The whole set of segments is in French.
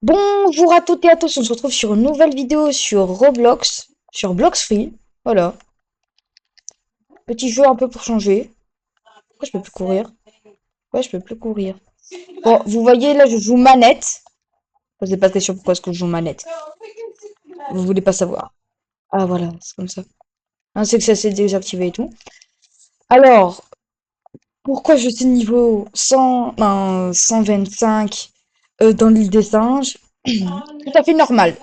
Bonjour à toutes et à tous, on se retrouve sur une nouvelle vidéo sur Roblox, sur Blox Free. Voilà, petit jeu un peu pour changer. Pourquoi je peux plus courir? Ouais, je peux plus courir. Bon, vous voyez là, je joue manette. Posez pas de question pourquoi est-ce que je joue manette. Vous voulez pas savoir. Ah voilà, c'est comme ça. C'est que ça s'est désactivé et tout. Alors, pourquoi je suis niveau 100, non, 125 dans l'île des singes? Tout à fait normal.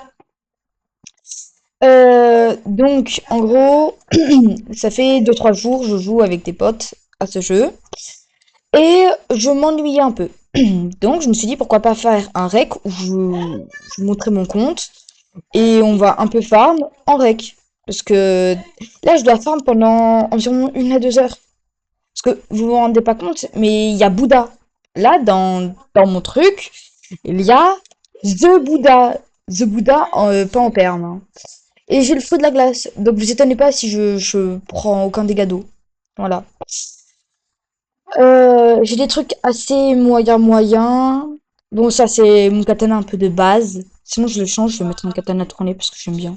Donc, en gros, ça fait 2 3 jours, je joue avec des potes à ce jeu et je m'ennuyais un peu. Donc, je me suis dit pourquoi pas faire un rec où je montrais mon compte et on va un peu farm en rec. Parce que là, je dois farm pendant environ 1 à 2 heures. Parce que vous vous rendez pas compte, mais il y a Bouddha. Là, dans mon truc, il y a The Bouddha. The Bouddha, pas en perme, hein. Et j'ai le feu de la glace. Donc vous étonnez pas si je prends aucun dégât d'eau. Voilà. J'ai des trucs assez moyens. Bon, ça c'est mon katana un peu de base. Sinon je le change, je vais mettre mon katana tourné parce que j'aime bien.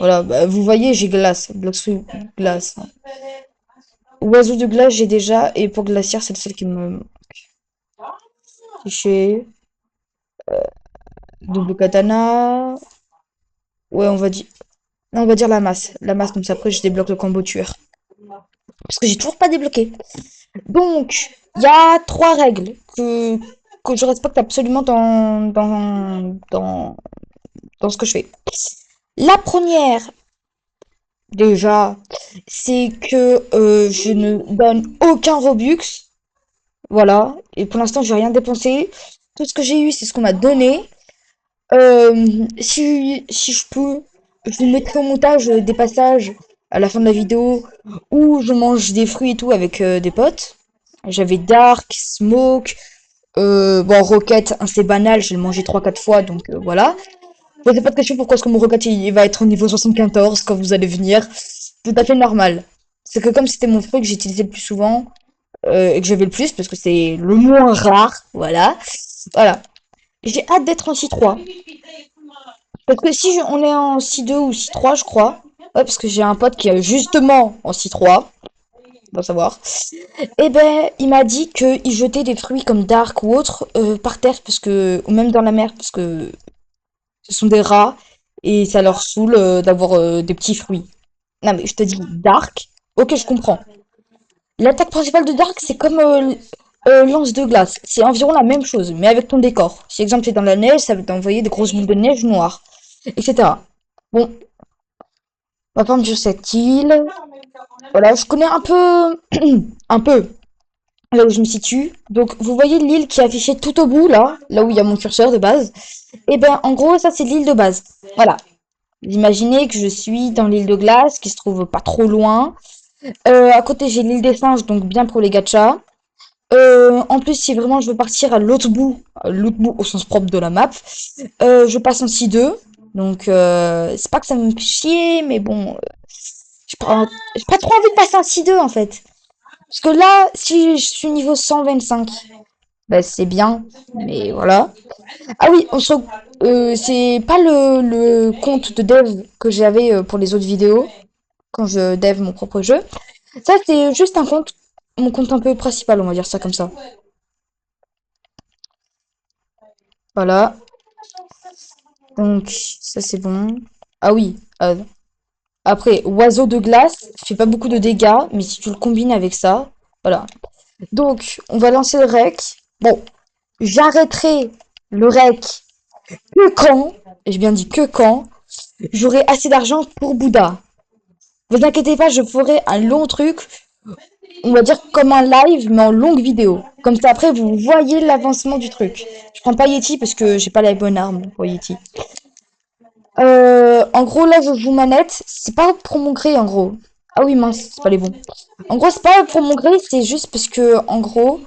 Voilà, bah, vous voyez, j'ai glace. Glace. Oiseau de glace, j'ai déjà. Et pour glaciaire, c'est celle qui me cliché. Double katana. Ouais, on va dire la masse. La masse, comme ça après je débloque le combo tueur. Parce que j'ai toujours pas débloqué. Donc, il y a 3 règles que je respecte absolument dans ce que je fais. La première, déjà, c'est que je ne donne aucun Robux. Voilà. Et pour l'instant, j'ai rien dépensé. Tout ce que j'ai eu, c'est ce qu'on m'a donné. Si je peux, je vous mettrai au montage des passages à la fin de la vidéo où je mange des fruits et tout avec des potes. J'avais Dark, Smoke, bon, Rocket, hein, c'est banal, je l'ai mangé 3 4 fois, donc voilà. Posez pas de question pourquoi est-ce que mon Rocket il va être au niveau 74 quand vous allez venir. Tout à fait normal. C'est que comme c'était mon fruit que j'utilisais le plus souvent, et que j'avais le plus, parce que c'est le moins rare, voilà. Voilà. J'ai hâte d'être en C3. Parce que si on est en C2 ou C3, je crois. Ouais, parce que j'ai un pote qui est justement en C3, on va savoir. Eh ben, il m'a dit qu'il jetait des fruits comme Dark ou autres par terre, parce que, ou même dans la mer, parce que ce sont des rats et ça leur saoule d'avoir des petits fruits. Non, mais je te dis, Dark, ok, je comprends. L'attaque principale de Dark, c'est comme lance de glace. C'est environ la même chose, mais avec ton décor. Si exemple t'es dans la neige, ça va t'envoyer des grosses boules de neige noires, etc. Bon, on va prendre sur cette île. Voilà, je connais un peu, un peu là où je me situe. Donc, vous voyez l'île qui est affichée tout au bout, là où il y a mon curseur de base. Et ben, en gros, ça, c'est l'île de base. Voilà. Vous imaginez que je suis dans l'île de glace, qui se trouve pas trop loin. À côté, j'ai l'île des singes, donc bien pour les gachas. En plus, si vraiment je veux partir à l'autre bout au sens propre de la map, je passe en C2. Donc, c'est pas que ça me fait chier, mais bon, j'ai pas trop envie de passer en C2 en fait. Parce que là, si je suis niveau 125, bah c'est bien, mais voilà. Ah oui, c'est pas le compte de dev que j'avais pour les autres vidéos, quand je dev mon propre jeu. Ça, c'est juste un compte, mon compte un peu principal, on va dire ça comme ça. Voilà, donc ça c'est bon. Ah oui, après, oiseau de glace fait pas beaucoup de dégâts, mais si tu le combines avec ça, voilà. Donc, on va lancer le rec. Bon, j'arrêterai le rec que quand, et j'ai bien dit que quand, j'aurai assez d'argent pour Bouddha. Vous inquiétez pas, je ferai un long truc, on va dire comme un live, mais en longue vidéo. Comme ça, après, vous voyez l'avancement du truc. Je prends pas Yeti parce que j'ai pas la bonne arme pour Yeti. En gros, là, je joue manette. C'est pas pour mon gré, en gros. Ah oui, mince, c'est pas les bons. En gros, c'est pas pour mon gré, c'est juste parce que, en gros,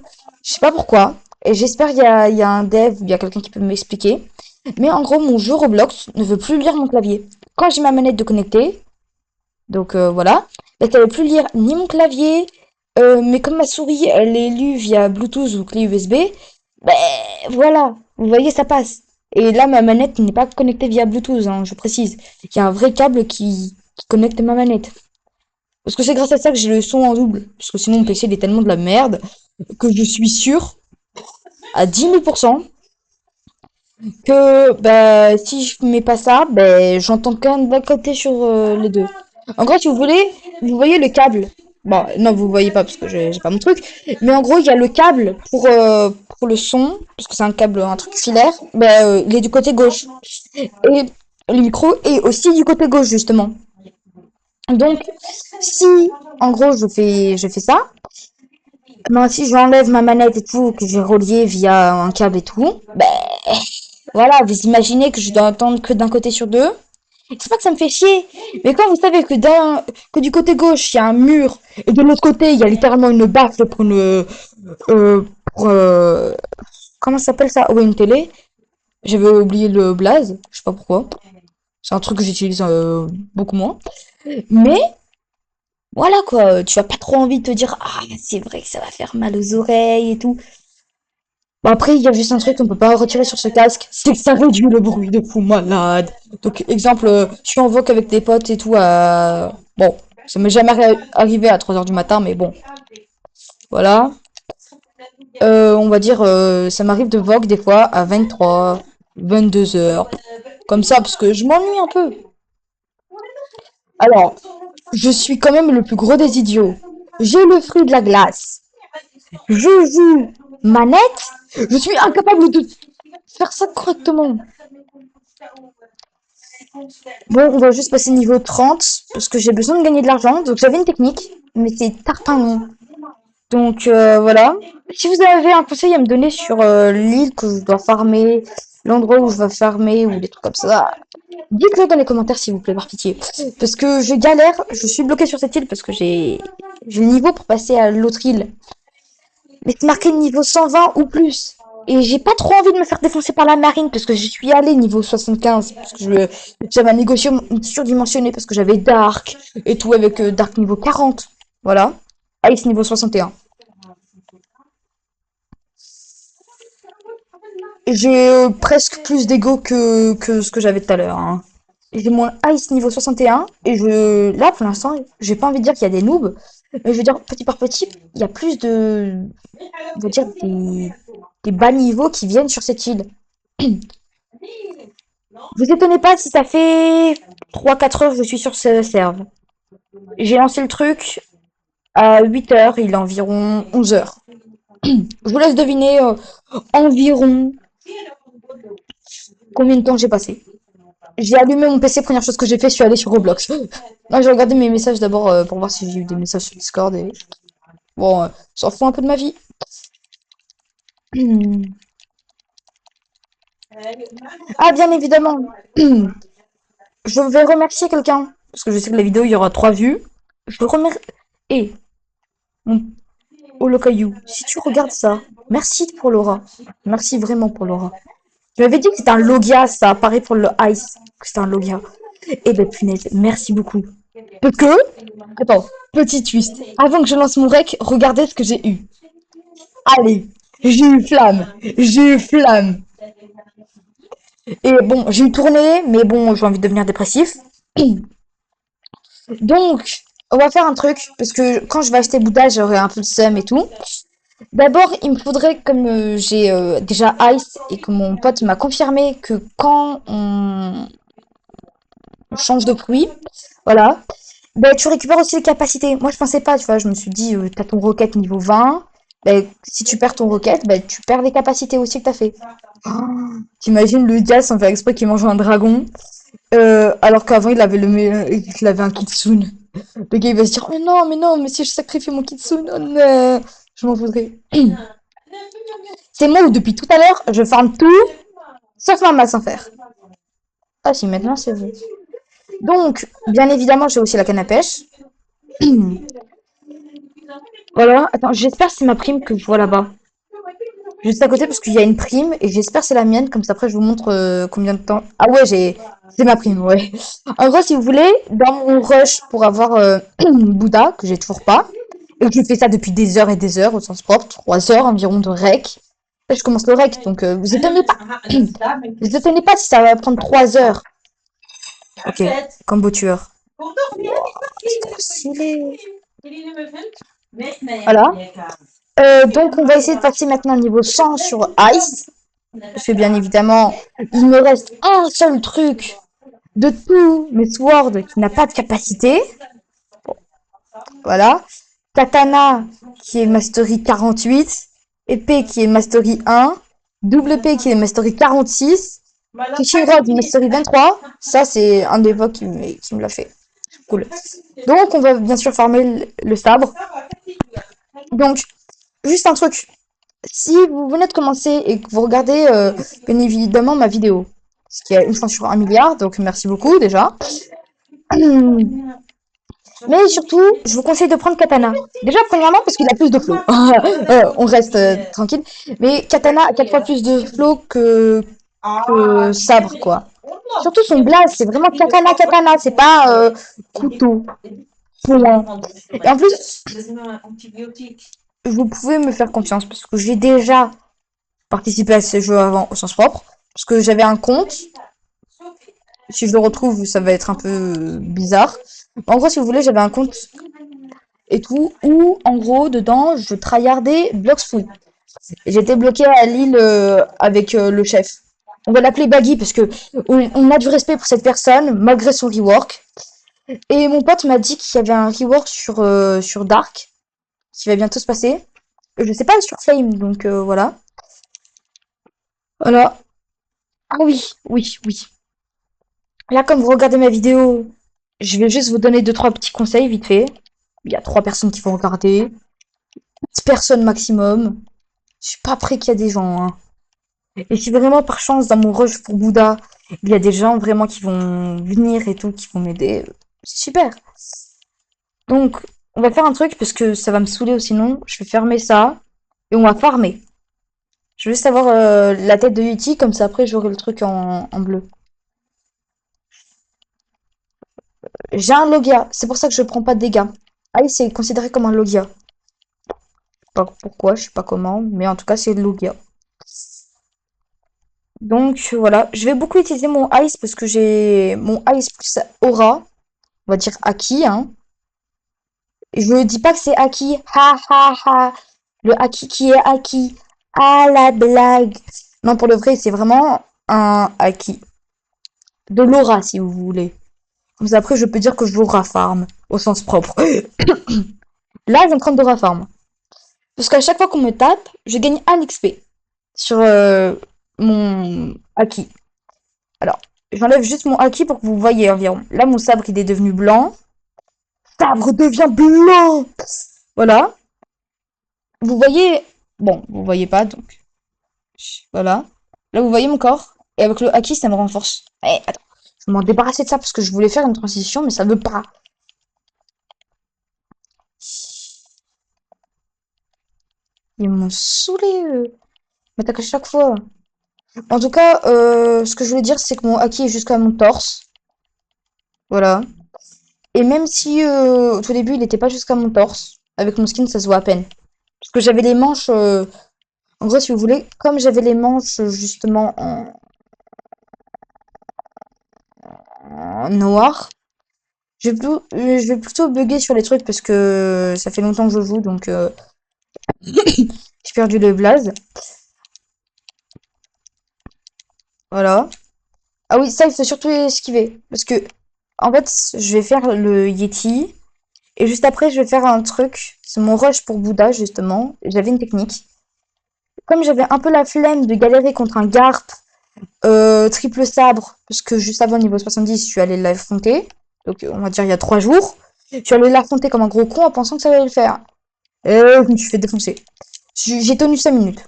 je sais pas pourquoi. Et j'espère qu'il y a un dev ou il y a quelqu'un qui peut m'expliquer. Mais en gros, mon jeu Roblox ne veut plus lire mon clavier. Quand j'ai ma manette de connecter, donc voilà, bah, ça veut plus lire ni mon clavier, mais comme ma souris, elle est lue via Bluetooth ou clé USB, ben voilà, vous voyez, ça passe. Et là, ma manette n'est pas connectée via Bluetooth, hein, je précise. Il y a un vrai câble qui connecte ma manette. Parce que c'est grâce à ça que j'ai le son en double. Parce que sinon, mon PC il est tellement de la merde que je suis sûr à 10 000% que bah, si je mets pas ça, bah, j'entends quand même d'un côté sur les deux. En gros, si vous voulez, vous voyez le câble. Bon, non, vous voyez pas parce que j'ai pas mon truc. Mais en gros, il y a le câble pour le son, parce que c'est un câble, un truc filaire. Bah, il est du côté gauche. Et le micro est aussi du côté gauche, justement. Donc, si en gros je fais ça, ben, si j'enlève ma manette et tout, que j'ai relié via un câble et tout, ben voilà, vous imaginez que je dois entendre que d'un côté sur deux. C'est pas que ça me fait chier, mais quand vous savez que du côté gauche il y a un mur et de l'autre côté il y a littéralement une baffe pour comment ça s'appelle ça? Ouais, une télé. J'avais oublié le blaze, je sais pas pourquoi. C'est un truc que j'utilise beaucoup moins. Mais voilà quoi, tu as pas trop envie de te dire ah c'est vrai que ça va faire mal aux oreilles et tout. Bon après il y a juste un truc qu'on peut pas retirer sur ce casque, c'est que ça réduit le bruit de fou malade. Donc exemple, je suis en voc avec des potes et tout bon, ça m'est jamais arrivé à 3 heures du matin mais bon, voilà. On va dire ça m'arrive de voc des fois à 23, 22 heures. Comme ça parce que je m'ennuie un peu. Alors, je suis quand même le plus gros des idiots. J'ai le fruit de la glace. Je joue manette, je suis incapable de faire ça correctement. Bon, on va juste passer niveau 30, parce que j'ai besoin de gagner de l'argent, donc j'avais une technique, mais c'est tarpin. Donc voilà. Si vous avez un conseil à me donner sur l'île que je dois farmer, l'endroit où je vais farmer, ou des trucs comme ça, dites-le dans les commentaires s'il vous plaît, par pitié. Parce que je galère, je suis bloquée sur cette île parce que j'ai le niveau pour passer à l'autre île. Mais c'est marqué niveau 120 ou plus. Et j'ai pas trop envie de me faire défoncer par la marine parce que je suis allée niveau 75. Parce que j'avais négocié surdimensionné parce que j'avais Dark et tout avec Dark niveau 40. Voilà. Ice niveau 61. Et j'ai presque plus d'ego que ce que j'avais tout à l'heure. Hein. J'ai mon Ice niveau 61. Et là, pour l'instant, j'ai pas envie de dire qu'il y a des noobs. Mais je veux dire, petit par petit, il y a plus on va dire, des bas niveaux qui viennent sur cette île. Vous étonnez pas si ça fait 3-4 heures que je suis sur ce serve. J'ai lancé le truc à 8 heures, il est environ 11 heures. Je vous laisse deviner environ combien de temps j'ai passé. J'ai allumé mon PC, première chose que j'ai fait, je suis allée sur Roblox. Non, j'ai regardé mes messages d'abord pour voir si j'ai eu des messages sur Discord et bon, s'en fout un peu de ma vie. Ah, bien évidemment. Je vais remercier quelqu'un. Parce que je sais que la vidéo, il y aura 3 vues. Je le remercie. Et, mon Holocaillou, si tu regardes ça, merci pour Laura. Merci vraiment pour Laura. Tu m'avais dit que c'était un Logia, ça apparaît pour le Ice. Que c'était un Logia. Eh ben, punaise, merci beaucoup. Parce que, attends, petit twist. Avant que je lance mon rec, regardez ce que j'ai eu. Allez, j'ai eu flamme. J'ai eu flamme. Et bon, j'ai eu tourné, mais bon, j'ai envie de devenir dépressif. Donc, on va faire un truc, parce que quand je vais acheter Bouddha, j'aurai un peu de seum et tout. D'abord, il me faudrait, comme j'ai déjà Ice et que mon pote m'a confirmé que quand on change de fruit, voilà, ben, tu récupères aussi les capacités. Moi, je pensais pas, tu vois, je me suis dit, t'as ton rocket niveau 20, ben, si tu perds ton rocket, ben, tu perds les capacités aussi que t'as fait. Oh, t'imagines le gars sans faire exprès qu'il mange un dragon, alors qu'avant il avait un kitsune. Le gars il va se dire mais non, mais si je sacrifie mon kitsune, oh non, je m'en voudrais. C'est moi où depuis tout à l'heure je farme tout, sauf ma masse en fer. Ah si maintenant c'est vrai. Donc, bien évidemment, j'ai aussi la canne à pêche. Voilà, attends, j'espère que c'est ma prime que je vois là-bas. Juste à côté parce qu'il y a une prime et j'espère que c'est la mienne, comme ça après je vous montre combien de temps. Ah ouais, c'est ma prime, ouais. En gros, si vous voulez, dans mon rush pour avoir Bouddha, que j'ai toujours pas, et que je fais ça depuis des heures et des heures au sens propre, 3 heures environ de rec, Là, je commence le rec, donc vous étonnez pas. Vous étonnez pas si ça va prendre 3 heures. Ok, combo tueur. C'est trop stylé. Voilà. Donc, on va essayer de passer maintenant au niveau 100 sur Ice. Parce que bien évidemment, il me reste un seul truc de tous mes swords qui n'a pas de capacité. Voilà. Katana qui est Mastery 48. Épée qui est Mastery 1. Double épée qui est Mastery 46. Fishing Rod Mastery 23. Ça, c'est un des votes qui me l'a fait. Cool. Donc, on va bien sûr farmer le sabre. Donc, juste un truc. Si vous venez de commencer et que vous regardez bien évidemment ma vidéo, ce qui est une chance sur 1 milliard, donc merci beaucoup déjà. Mais surtout, je vous conseille de prendre Katana. Déjà, premièrement, parce qu'il a plus de flow. On reste tranquille. Mais Katana a 4 fois plus de flow que Sabre, quoi. Surtout son blaze, c'est vraiment Katana. C'est pas couteau. Point. Et en plus, vous pouvez me faire confiance parce que j'ai déjà participé à ce jeu avant au sens propre. Parce que j'avais un compte. Si je le retrouve, ça va être un peu bizarre. En gros, si vous voulez, j'avais un compte et tout, où, en gros, dedans, je tryhardais Bloxful. J'étais bloqué à l'île avec le chef. On va l'appeler Baggy parce que on a du respect pour cette personne, malgré son rework. Et mon pote m'a dit qu'il y avait un rework sur Dark, qui va bientôt se passer. Je sais pas sur Flame, donc voilà. Voilà. Ah oui. Là, comme vous regardez ma vidéo, je vais juste vous donner 2-3 petits conseils vite fait. Il y a 3 personnes qui vont regarder. 10 personnes maximum. Je suis pas prêt qu'il y a des gens, hein. Et si vraiment par chance dans mon rush pour Bouddha, il y a des gens vraiment qui vont venir et tout, qui vont m'aider, c'est super. Donc, on va faire un truc parce que ça va me saouler ou sinon, je vais fermer ça et on va farmer. Je veux juste avoir la tête de Yeti, comme ça après j'aurai le truc en bleu. J'ai un Logia, c'est pour ça que je prends pas de dégâts. Ah, c'est considéré comme un Logia. Pas pourquoi, je sais pas comment, mais en tout cas c'est le Logia. Donc voilà, je vais beaucoup utiliser mon Ice parce que j'ai mon Ice plus Aura, on va dire acquis, hein. Je ne dis pas que c'est acquis, ha. Le acquis qui est acquis, ah la blague. Non, pour le vrai, c'est vraiment un acquis. De l'aura, si vous voulez. Comme ça, après, je peux dire que je l'aura farm, au sens propre. Là, j'ai en train d'aura farm. Parce qu'à chaque fois qu'on me tape, je gagne 1 XP sur mon acquis. Alors, j'enlève juste mon acquis pour que vous voyez environ. Là, mon sabre, il est devenu blanc. Sabre devient blanc. Voilà. Vous voyez... Bon, vous voyez pas, donc... Voilà. Là, vous voyez mon corps. Et avec le acquis, ça me renforce. Eh, attends. Je vais m'en débarrasser de ça parce que je voulais faire une transition, mais ça veut pas. Ils m'ont saoulé, eux. M'attaquent à chaque fois. En tout cas, ce que je voulais dire, c'est que mon acquis est jusqu'à mon torse. Voilà. Et même si au tout début, il n'était pas jusqu'à mon torse, avec mon skin, ça se voit à peine. Parce que j'avais les manches... En gros, si vous voulez, comme j'avais les manches justement en noir, je vais plutôt bugger sur les trucs parce que ça fait longtemps que je joue, donc j'ai perdu le blaze. Voilà. Ah oui, ça, il faut surtout esquiver. Parce que, en fait, je vais faire le Yeti. Et juste après, je vais faire un truc. C'est mon rush pour Bouddha, justement. J'avais une technique. Comme j'avais un peu la flemme de galérer contre un Garp triple sabre, parce que juste avant niveau 70, je suis allée l'affronter. Donc, on va dire il y a 3 jours. Je suis allée l'affronter comme un gros con en pensant que ça allait le faire. Et je me suis fait défoncer. J'ai tenu 5 minutes.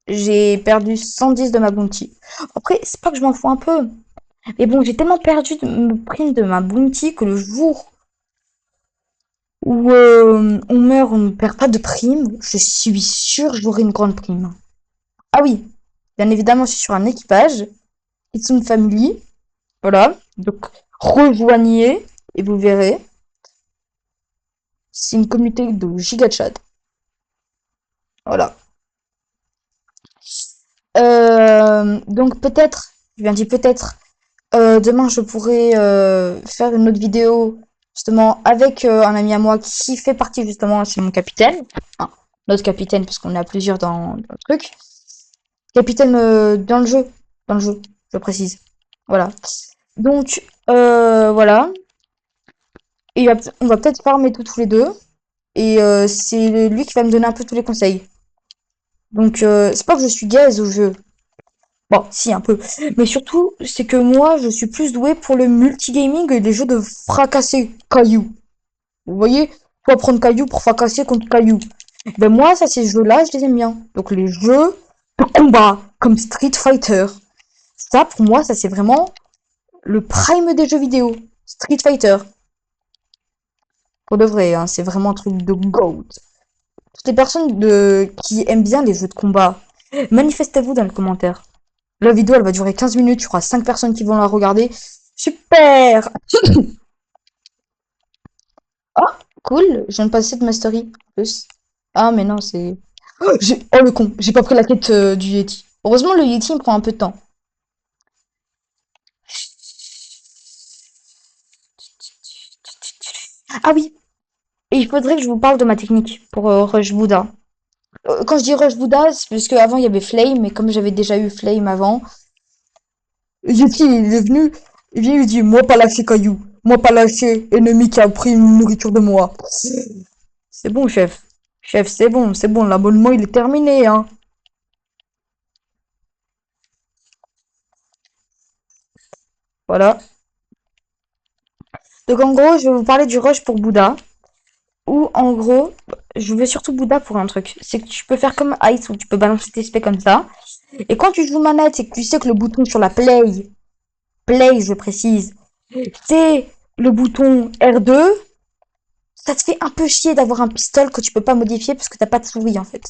J'ai perdu 110 de ma bounty. Après, c'est pas que je m'en fous un peu. Mais bon, j'ai tellement perdu de me prime de ma bounty que le jour où on meurt, on ne perd pas de prime, je suis sûre que j'aurai une grande prime. Ah oui, bien évidemment, je suis sur un équipage. It's une family. Voilà. Donc, rejoignez et vous verrez. C'est une communauté de giga chat. Voilà. Donc peut-être, je bien dit peut-être, demain je pourrais faire une autre vidéo justement avec un ami à moi qui fait partie justement, c'est mon capitaine, hein, notre capitaine parce qu'on est à plusieurs dans le truc, capitaine dans le jeu, je précise. Voilà. Donc voilà, et on va peut-être farmer tous les deux, et c'est lui qui va me donner un peu tous les conseils. Donc c'est pas que je suis gaze au jeu. Bon, si, un peu. Mais surtout, c'est que moi, je suis plus doué pour le multigaming et les jeux de fracasser cailloux. Vous voyez? Faut prendre caillou pour fracasser contre caillou. Ben moi, ça, ces jeux-là, je les aime bien. Donc les jeux de combat, comme Street Fighter. Ça, pour moi, ça, c'est vraiment le prime des jeux vidéo. Street Fighter. Pour de vrai, hein, c'est vraiment un truc de GOAT. Toutes les personnes qui aiment bien les jeux de combat, manifestez-vous dans les commentaires. La vidéo, elle va durer 15 minutes, il y aura 5 personnes qui vont la regarder. Super! Oh, cool, je viens de passer de mastery. En plus. Ah, mais non, c'est... Oh, le con, j'ai pas pris la quête du Yeti. Heureusement, le Yeti, il me prend un peu de temps. Ah oui, et il faudrait que je vous parle de ma technique pour Rush Buddha. Quand je dis Rush Buddha, c'est parce qu'avant, il y avait Flame, mais comme j'avais déjà eu Flame avant, Yeti, il est venu, il vient, il dit, moi pas lâcher caillou, moi pas lâcher ennemi qui a pris une nourriture de moi. C'est bon, chef. Chef, c'est bon, l'abonnement, il est terminé, hein. Voilà. Donc, en gros, je vais vous parler du rush pour Bouddha. Ou, en gros, je veux surtout Bouddha pour un truc. C'est que tu peux faire comme Ice, où tu peux balancer tes spés comme ça. Et quand tu joues manette et que tu sais que le bouton sur la play, je précise, c'est le bouton R2, ça te fait un peu chier d'avoir un pistolet que tu peux pas modifier parce que t'as pas de souris, en fait.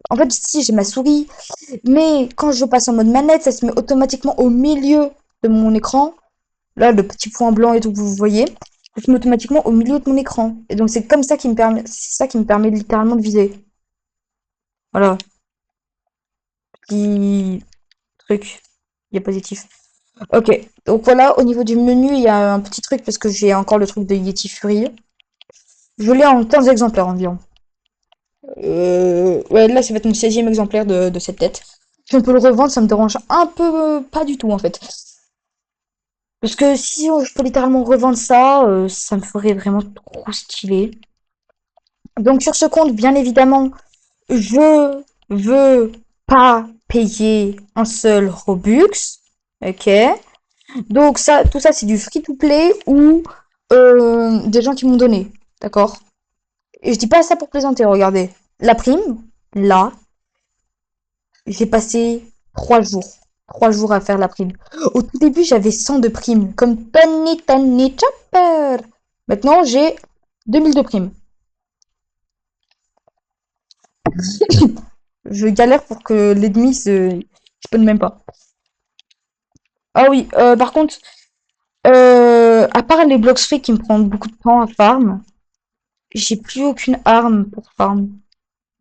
En fait, si, j'ai ma souris, mais quand je passe en mode manette, ça se met automatiquement au milieu de mon écran. Là, le petit point blanc et tout que vous voyez, ça se met automatiquement au milieu de mon écran. Et donc, c'est comme ça qui me permet, c'est ça qui me permet littéralement de viser. Voilà. Petit truc diapositif. Ok. Donc voilà, au niveau du menu, il y a un petit truc parce que j'ai encore le truc de Yeti Fury. Je l'ai en 15 exemplaires environ. Ouais, là, ça va être mon 16e exemplaire de cette tête. Si on peut le revendre, ça me dérange un peu pas du tout en fait. Parce que si je peux littéralement revendre ça, ça me ferait vraiment trop stylé. Donc sur ce compte, bien évidemment, je veux pas payer un seul Robux. Ok. Donc ça, tout ça, c'est du free-to-play ou des gens qui m'ont donné. D'accord? Et je dis pas ça pour plaisanter, regardez. La prime, là, j'ai passé 3 jours. 3 jours à faire la prime. Au tout début, j'avais 100 de primes, comme Tony Chopper. Maintenant, j'ai 2000 de primes. Je galère pour que l'ennemi se spawn même pas. Ah oui, par contre, à part les blocs free qui me prennent beaucoup de temps à farm, j'ai plus aucune arme pour farm.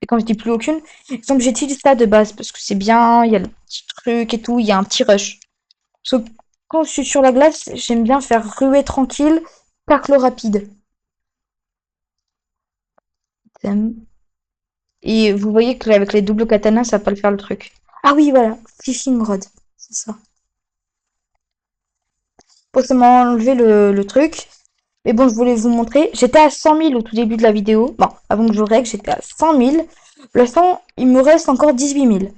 Et quand je dis plus aucune, exemple j'utilise ça de base parce que c'est bien, il y a le petit truc et tout, il y a un petit rush. Parce que quand je suis sur la glace, j'aime bien faire ruer tranquille, tacle rapide. Et vous voyez que avec les doubles katanas, ça va pas le faire le truc. Ah oui, voilà, fishing rod, c'est ça. Pour ça m'a enlevé le truc. Mais bon, je voulais vous montrer. J'étais à 100 000 au tout début de la vidéo. Bon, avant que je règle, j'étais à 100 000. Pour l'instant, il me reste encore 18 000.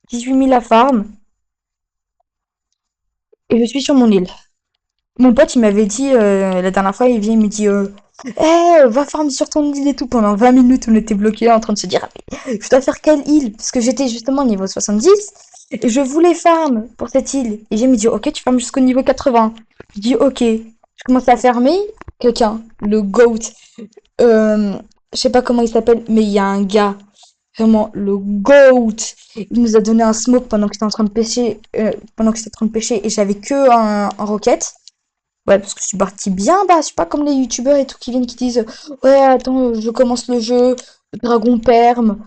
18 000 à farm. Et je suis sur mon île. Mon pote, il m'avait dit, la dernière fois, il vient, il me dit, va farm sur ton île et tout. Pendant 20 minutes, on était bloqués en train de se dire, ah, mais je dois faire quelle île? Parce que j'étais justement au niveau 70. Et je voulais farm pour cette île. Et j'ai me dit, ok, tu farmes jusqu'au niveau 80. Je dis, ok. Je commence à fermer. Quelqu'un, le GOAT. Euh, je sais pas comment il s'appelle, mais il y a un gars, vraiment le GOAT. Il nous a donné un smoke pendant que j'étais en train de pêcher, et j'avais que un rocket. Ouais, parce que je suis partie bien bas. Je suis pas comme les youtubeurs et tout qui viennent qui disent ouais, attends, je commence le jeu, dragon perm.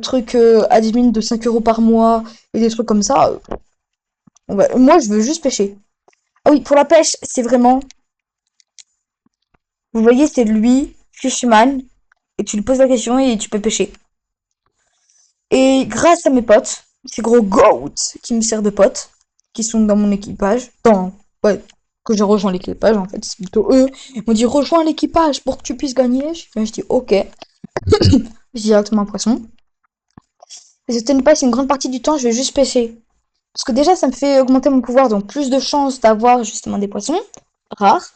Truc admin de 5 euros par mois et des trucs comme ça. Moi, je veux juste pêcher. Ah oui, pour la pêche, c'est vraiment. Vous voyez, c'est lui, Fishman, et tu lui poses la question et tu peux pêcher. Et grâce à mes potes, ces gros goats qui me servent de potes, qui sont dans mon équipage, ouais, que j'ai rejoint l'équipage en fait, c'est plutôt eux. Ils m'ont dit rejoins l'équipage pour que tu puisses gagner. Je dis ok, j'ai directement un poisson. Et ce n'est pas, c'est une grande partie du temps, je vais juste pêcher. Parce que déjà, ça me fait augmenter mon pouvoir, donc plus de chances d'avoir justement des poissons rares.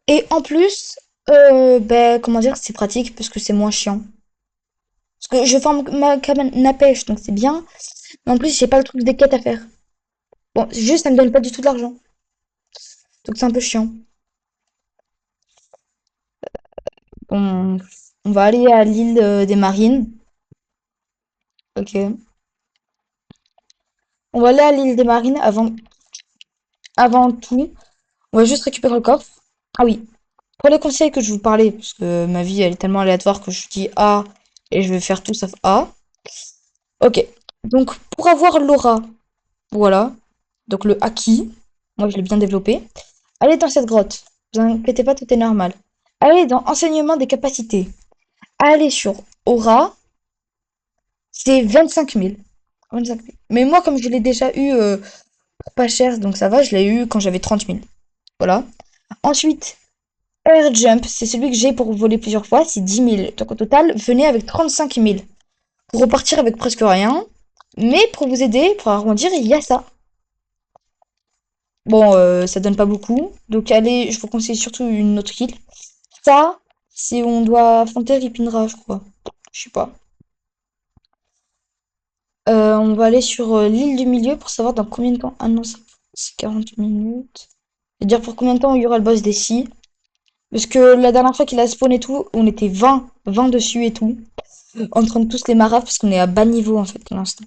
Et en plus, ben, comment dire, c'est pratique parce que c'est moins chiant. Parce que je forme ma cabane à pêche, donc c'est bien. Mais en plus, j'ai pas le truc des quêtes à faire. Bon, juste, ça me donne pas du tout de l'argent. Donc c'est un peu chiant. On, on va aller à l'île des Marines. Ok. On va aller à l'île des Marines avant tout. On va juste récupérer le coffre. Ah oui. Pour les conseils que je vous parlais, parce que ma vie elle est tellement aléatoire que je dis A et je vais faire tout sauf A. Ok. Donc pour avoir l'aura, voilà. Donc le haki, moi je l'ai bien développé. Allez dans cette grotte. Ne vous inquiétez pas, tout est normal. Allez dans enseignement des capacités. Allez sur aura, c'est 25 000. 25 000. Mais moi, comme je l'ai déjà eu pour pas cher, donc ça va, je l'ai eu quand j'avais 30 000. Voilà. Ensuite, Air Jump, c'est celui que j'ai pour voler plusieurs fois, c'est 10 000. Donc au total, venez avec 35 000. Pour repartir avec presque rien. Mais pour vous aider, pour arrondir, il y a ça. Bon, ça donne pas beaucoup. Donc allez, je vous conseille surtout une autre île. Ça, c'est où on doit affronter Ripinra, je crois. Je sais pas. On va aller sur l'île du milieu pour savoir dans combien de temps. Ah non, c'est 40 minutes. C'est-à-dire pour combien de temps il y aura le boss des scies. Parce que la dernière fois qu'il a spawn et tout, on était 20 dessus et tout. En train de tous les marave parce qu'on est à bas niveau en fait pour l'instant.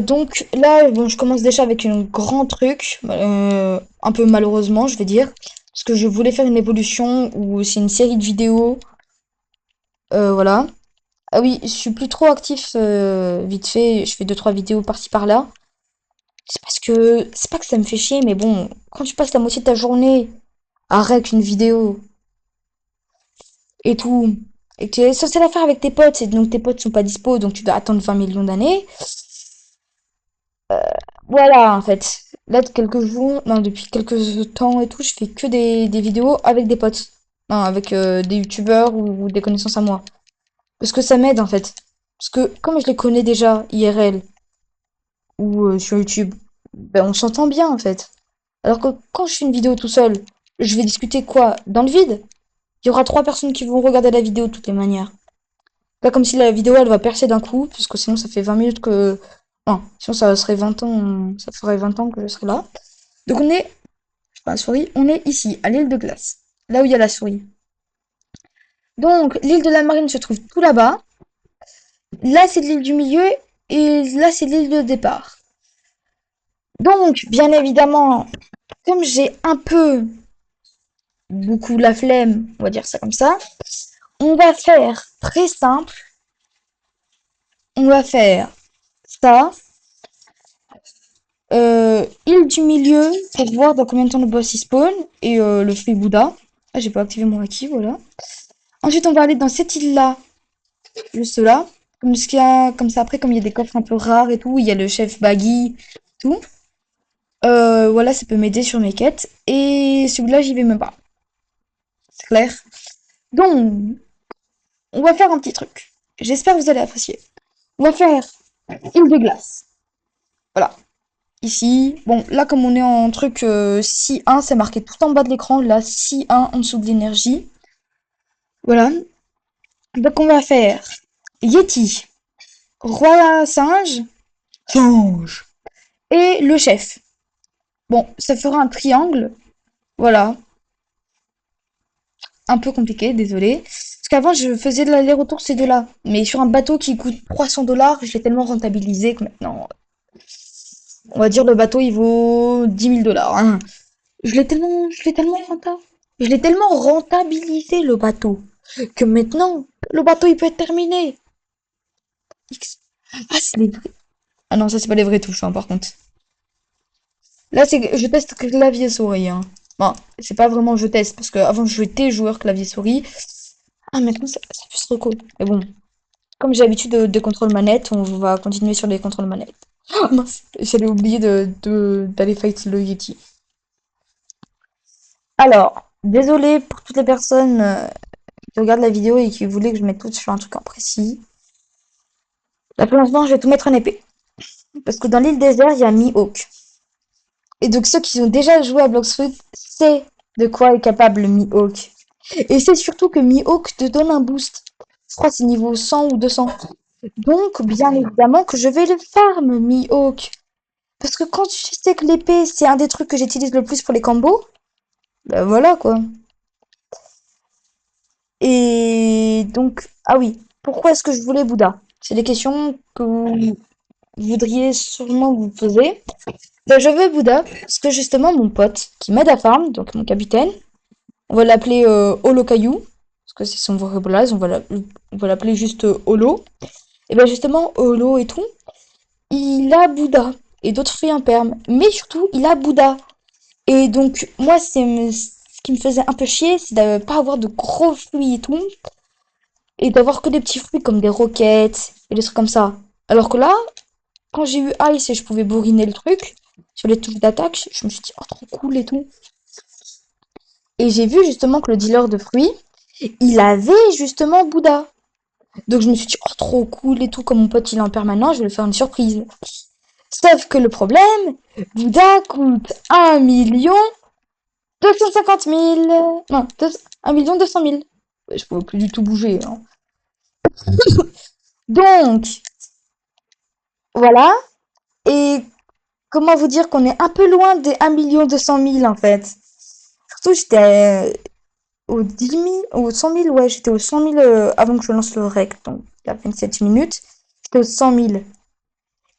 Donc là, bon, je commence déjà avec un grand truc, un peu malheureusement, je vais dire, parce que je voulais faire une évolution ou c'est une série de vidéos, voilà. Ah oui, je suis plus trop actif, vite fait, je fais deux trois vidéos par-ci par-là. C'est parce que c'est pas que ça me fait chier, mais bon, quand tu passes la moitié de ta journée à rec une vidéo et tout, et que tu es censé la faire avec tes potes, et donc tes potes sont pas dispo, donc tu dois attendre 20 millions d'années. Voilà, en fait. Là, de quelques jours, non, depuis quelques temps et tout, je fais que des vidéos avec des potes. Non, avec des youtubeurs ou des connaissances à moi. Parce que ça m'aide, en fait. Parce que comme je les connais déjà, IRL ou sur YouTube, ben on s'entend bien, en fait. Alors que quand je fais une vidéo tout seul, je vais discuter quoi? Dans le vide? Il y aura trois personnes qui vont regarder la vidéo de toutes les manières. Pas comme si la vidéo elle va percer d'un coup, parce que sinon ça fait 20 minutes que. Non, sinon ça serait 20 ans, ça ferait 20 ans que je serais là. Donc on est, je sais pas, la souris, on est ici, à l'île de glace, là où il y a la souris. Donc l'île de la Marine se trouve tout là-bas. Là c'est l'île du milieu et là c'est l'île de départ. Donc bien évidemment, comme j'ai un peu beaucoup la flemme, on va dire ça comme ça, on va faire très simple. On va faire ça. Île du milieu pour voir dans combien de temps le boss il spawn et le fruit Bouddha. Ah, j'ai pas activé mon acquis, voilà. Ensuite, on va aller dans cette île-là, juste là. Comme ça, après, comme il y a des coffres un peu rares et tout, il y a le chef Baggy, tout. Voilà, ça peut m'aider sur mes quêtes. Et celui-là, j'y vais même pas. C'est clair. Donc, on va faire un petit truc. J'espère que vous allez apprécier. On va faire île de glace. Voilà. Ici, bon, là, comme on est en truc 6-1, c'est marqué tout en bas de l'écran. Là, 6-1 en dessous de l'énergie. Voilà. Donc, on va faire Yeti, Roi singe, singe, et le chef. Bon, ça fera un triangle. Voilà. Un peu compliqué, désolé. Parce qu'avant, je faisais de l'aller-retour ces deux-là. Mais sur un bateau qui coûte 300 $, je l'ai tellement rentabilisé que maintenant, on va dire le bateau, il vaut 10 000 $. Hein. Je l'ai tellement rentabilisé, le bateau. que maintenant, le bateau il peut être terminé. X. Ah, c'est les vrais. Ah non, ça c'est pas les vraies touches, hein, par contre. Là, je teste clavier souris. Hein. Bon, c'est pas vraiment je teste, parce que avant je jouais des joueurs clavier souris. Ah, maintenant ça peut se reco. Mais bon, comme j'ai l'habitude de contrôle manette, on va continuer sur les contrôles manettes. Oh mince, j'allais oublier d'aller fight le Yeti. Alors, désolé pour toutes les personnes qui regardent la vidéo et qui voulaient que je mette tout sur un truc en précis. Là pour l'instant, je vais tout mettre en épée. Parce que dans l'île désert, il y a Mihawk. Et donc ceux qui ont déjà joué à Bloxfruit savent de quoi est capable Mihawk. Et c'est surtout que Mihawk te donne un boost. Je crois que c'est niveau 100 ou 200. Donc, bien évidemment que je vais le farm, Mihawk. Parce que quand tu sais que l'épée, c'est un des trucs que j'utilise le plus pour les combos, ben voilà quoi. Et donc, ah oui, pourquoi est-ce que je voulais Bouddha? C'est des questions que vous voudriez sûrement vous poser. Ben, je veux Bouddha parce que justement, mon pote qui m'aide à farm, donc mon capitaine, on va l'appeler Holo Caillou, parce que c'est son vrai blaze, on va l'appeler juste Holo. Et ben justement, Holo et tout, il a Bouddha et d'autres fruits impermes, mais surtout, il a Bouddha. Et donc, moi, ce qui me faisait un peu chier, c'est de pas avoir de gros fruits et tout, et d'avoir que des petits fruits comme des roquettes et des trucs comme ça. Alors que là, quand j'ai eu Ice et je pouvais bourriner le truc sur les touches d'attaque, je me suis dit, oh, trop cool et tout. Et j'ai vu justement que le dealer de fruits, il avait justement Bouddha. Donc je me suis dit, oh, trop cool et tout, comme mon pote il est en permanent, je vais lui faire une surprise. Sauf que le problème, Bouddha coûte 1 250 000. Non, 1 200 000. Ouais, je pouvais plus du tout bouger. Hein. Donc, voilà. Et comment vous dire qu'on est un peu loin des 1 200 000 en fait. Surtout, j'étais aux 10 000, aux 100 000, ouais, j'étais aux 100 000 avant que je lance le rec, donc il y a 27 minutes. J'étais aux 100 000.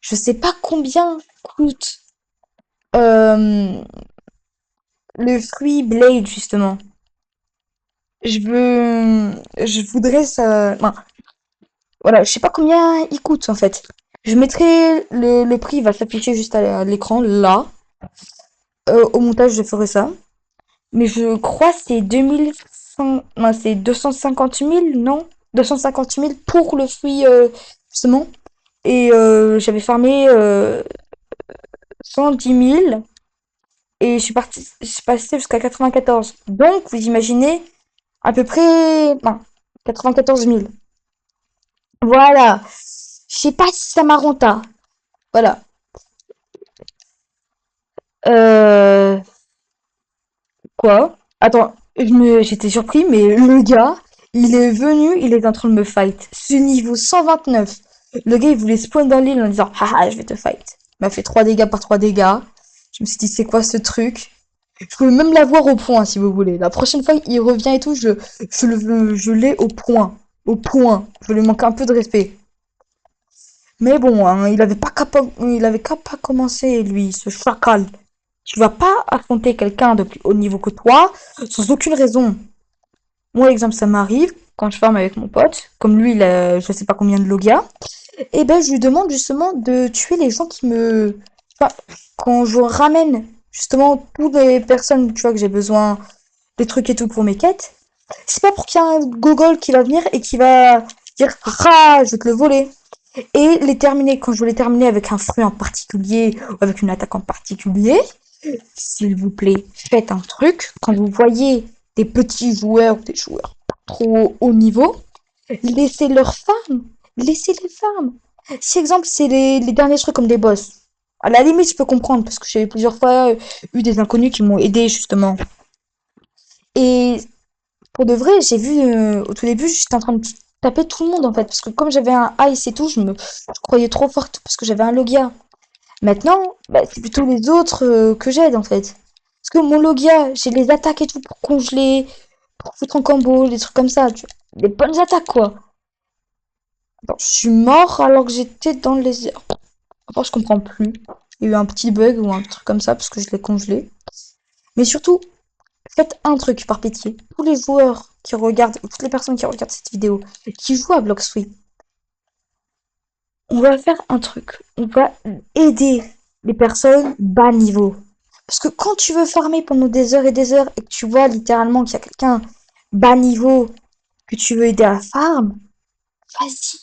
Je sais pas combien coûte euh, le fruit Blade, justement. Je voudrais ça. Enfin, voilà, je sais pas combien il coûte en fait. Je mettrai le prix, va s'afficher juste à l'écran, là. Au montage, je ferai ça. Mais je crois que c'est 2100. Non, c'est 250 000, non? 250 000 pour le fruit, justement. Et j'avais farmé 110 000. Et je suis passé jusqu'à 94. Donc, vous imaginez, à peu près, non, 94 000. Voilà. Je sais pas si ça m'a renta. Voilà. Euh, quoi? Attends, j'étais surpris, mais le gars, il est venu, il est en train de me fight. Ce niveau 129. Le gars, il voulait spawn dans l'île en disant, haha, je vais te fight. Il m'a fait 3 dégâts par 3 dégâts. Je me suis dit, c'est quoi ce truc? Je peux même l'avoir au point, si vous voulez. La prochaine fois, il revient et tout, je l'ai au point. Au point. Je lui manque un peu de respect. Mais bon, hein, il avait qu'à pas commencer, lui, ce chacal. Tu vas pas affronter quelqu'un de plus haut niveau que toi sans aucune raison. Moi, exemple, ça m'arrive quand je farm avec mon pote, comme lui, il a je sais pas combien de logia, et ben je lui demande justement de tuer les gens qui me. Enfin, quand je ramène justement toutes les personnes, tu vois, que j'ai besoin des trucs et tout pour mes quêtes, c'est pas pour qu'il y ait un gogol qui va venir et qui va dire ah, je vais te le voler. Et les terminer, quand je veux les terminer avec un fruit en particulier ou avec une attaque en particulier, s'il vous plaît, faites un truc. Quand vous voyez des petits joueurs ou des joueurs pas trop haut niveau, laissez leur farm. Laissez les farms. Si exemple, c'est les derniers trucs comme des boss. À la limite, je peux comprendre parce que j'ai plusieurs fois eu des inconnus qui m'ont aidé justement. Et pour de vrai, j'ai vu au tout début, j'étais en train de taper tout le monde en fait. Parce que comme j'avais un ice et tout, je croyais trop forte parce que j'avais un Logia. Maintenant, bah, c'est plutôt les autres que j'aide en fait. Parce que mon Logia, j'ai les attaques et tout pour congeler, pour foutre en combo, des trucs comme ça. Tu vois. Des bonnes attaques quoi. Attends, je suis mort alors que j'étais dans les airs. Après, je comprends plus. Il y a eu un petit bug ou un truc comme ça parce que je l'ai congelé. Mais surtout, Faites un truc par pitié. Tous les joueurs qui regardent, toutes les personnes qui regardent cette vidéo, et qui jouent à Blox Free, on va faire un truc. On va aider les personnes bas niveau. Parce que quand tu veux farmer pendant des heures et des heures et que tu vois littéralement qu'il y a quelqu'un bas niveau que tu veux aider à farm, vas-y.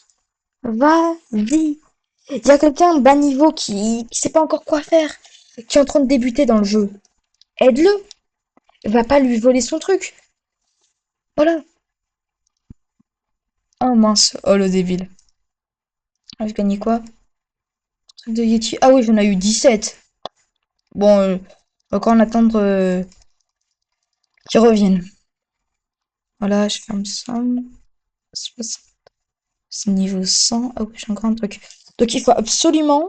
Vas-y. Il y a quelqu'un bas niveau qui sait pas encore quoi faire, qui est en train de débuter dans le jeu. Aide-le. Va pas lui voler son truc. Voilà. Oh mince. Oh le débile. Ah, j'ai gagné quoi? Truc de Yeti. Ah oui, j'en ai eu 17. Bon, encore en attendre qu'ils reviennent. Voilà, je ferme ça. 60. C'est niveau 100. Ah oui, j'ai encore un truc. Donc il faut absolument,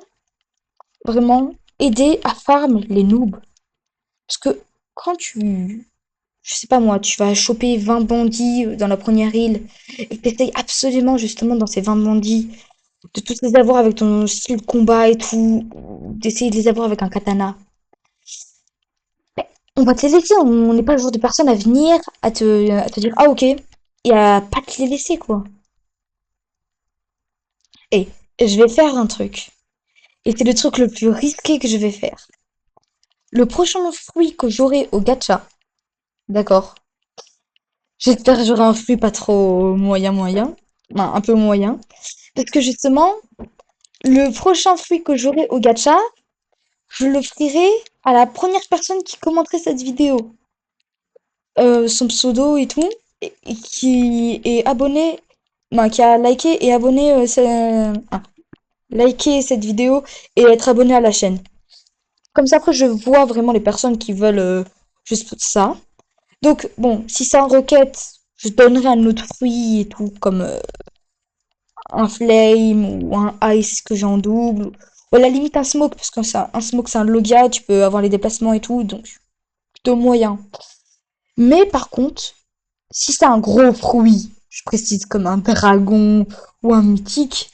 vraiment, aider à farm les noobs. Parce que quand je sais pas moi, tu vas choper 20 bandits dans la première île et que t'essayes absolument justement dans ces 20 bandits de tous les avoir avec ton style de combat et tout, d'essayer de les avoir avec un katana. On va te les laisser, on n'est pas le genre de personne à venir à te dire ah ok et à pas te les laisser quoi. Et je vais faire un truc. Et c'est le truc le plus risqué que je vais faire. Le prochain fruit que j'aurai au gacha, d'accord? J'espère que j'aurai un fruit pas trop moyen. Enfin, un peu moyen. Parce que justement, le prochain fruit que j'aurai au gacha, je l'offrirai à la première personne qui commenterait cette vidéo. Son pseudo et tout. Et qui est abonné. Non, qui a liké et abonné liker cette vidéo et être abonné à la chaîne. Comme ça, après, je vois vraiment les personnes qui veulent juste ça. Donc, bon, si c'est en requête, je donnerai un autre fruit et tout, comme un flame ou un ice que j'ai en double. Ou à la limite un smoke, parce qu'un smoke c'est un logia, tu peux avoir les déplacements et tout, donc plutôt moyen. Mais par contre, si c'est un gros fruit, je précise comme un dragon ou un mythique,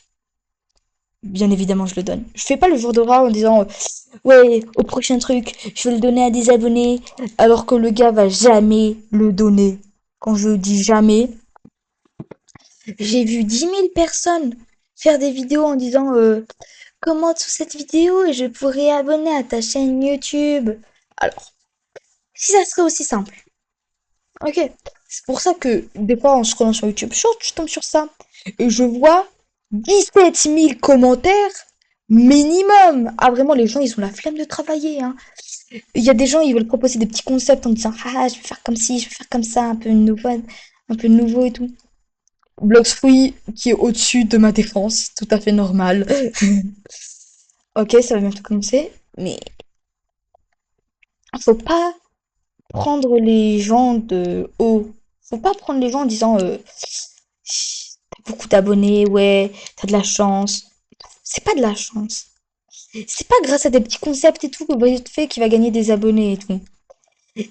bien évidemment je le donne. Je fais pas le jour d'aura en disant ouais, au prochain truc, je vais le donner à des abonnés, alors que le gars va jamais le donner. Quand je dis jamais, j'ai vu 10 000 personnes faire des vidéos en disant commente sous cette vidéo et je pourrai abonner à ta chaîne YouTube. Alors, si ça serait aussi simple, ok. C'est pour ça que des fois en scrollant sur YouTube Short, je tombe sur ça et je vois 17 000 commentaires minimum. Ah vraiment, les gens ils ont la flemme de travailler, hein. Il y a des gens, ils veulent proposer des petits concepts en disant ah je vais faire comme ci, je vais faire comme ça, un peu nouveau et tout. Blox Free qui est au-dessus de ma défense, tout à fait normal. Ok, ça va bientôt commencer, mais faut pas prendre les gens de haut. Faut pas prendre les gens en disant t'as beaucoup d'abonnés, ouais, t'as de la chance. C'est pas de la chance. C'est pas grâce à des petits concepts et tout que votre fait qui va gagner des abonnés et tout.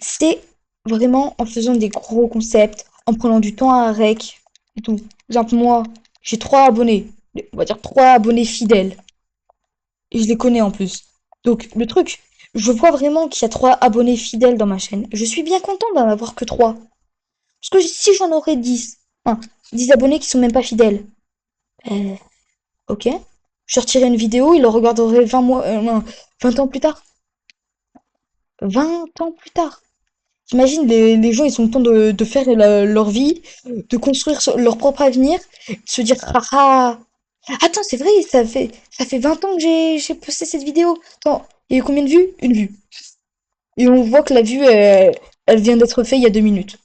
C'est vraiment en faisant des gros concepts, en prenant du temps à rec et tout. Par exemple, moi, j'ai 3 abonnés. On va dire 3 abonnés fidèles. Et je les connais en plus. Donc, le truc, je vois vraiment qu'il y a 3 abonnés fidèles dans ma chaîne. Je suis bien content d'en avoir que 3. Parce que si j'en aurais 10, hein, 10 abonnés qui sont même pas fidèles, euh, ok. Je sortirais une vidéo, ils le regarderaient 20 mois, non, 20 ans plus tard. 20 ans plus tard. T'imagines, les gens, ils ont le temps de faire leur vie, de construire leur propre avenir, de se dire, ah ah, attends, c'est vrai, ça fait 20 ans que j'ai posté cette vidéo. Attends, il y a eu combien de vues? Une vue. Et on voit que la vue, elle vient d'être faite il y a 2 minutes.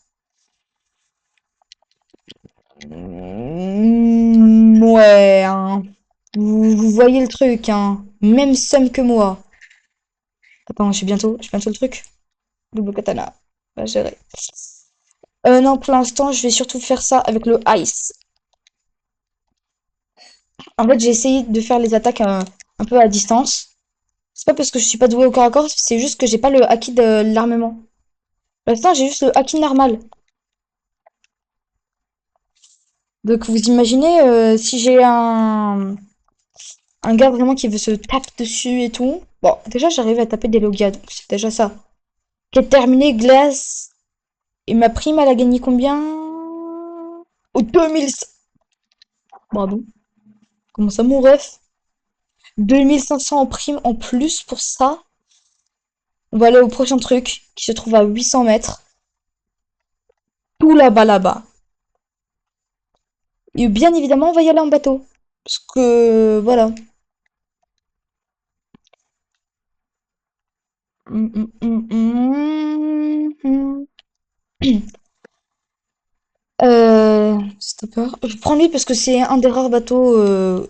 Ouais, hein. Vous voyez le truc, hein. Même somme que moi. Attends, j'ai bientôt le truc. Double katana. Va gérer. Non, pour l'instant, je vais surtout faire ça avec le ice. En fait, j'ai essayé de faire les attaques un peu à distance. C'est pas parce que je suis pas douée au corps à corps, c'est juste que j'ai pas le haki de l'armement. Pour l'instant, j'ai juste le haki normal. Donc, vous imaginez si j'ai un gars vraiment qui veut se taper dessus et tout. Bon, déjà, j'arrive à taper des logias, donc c'est déjà ça. Quête terminée, glace. Et ma prime, elle a gagné combien? Au 2000. Pardon. Comment ça, mon ref? 2500 en prime en plus pour ça. On va aller au prochain truc qui se trouve à 800 mètres. Tout là-bas, là-bas. Et bien évidemment, on va y aller en bateau. Parce que, voilà. Stopper. Je prends lui parce que c'est un des rares bateaux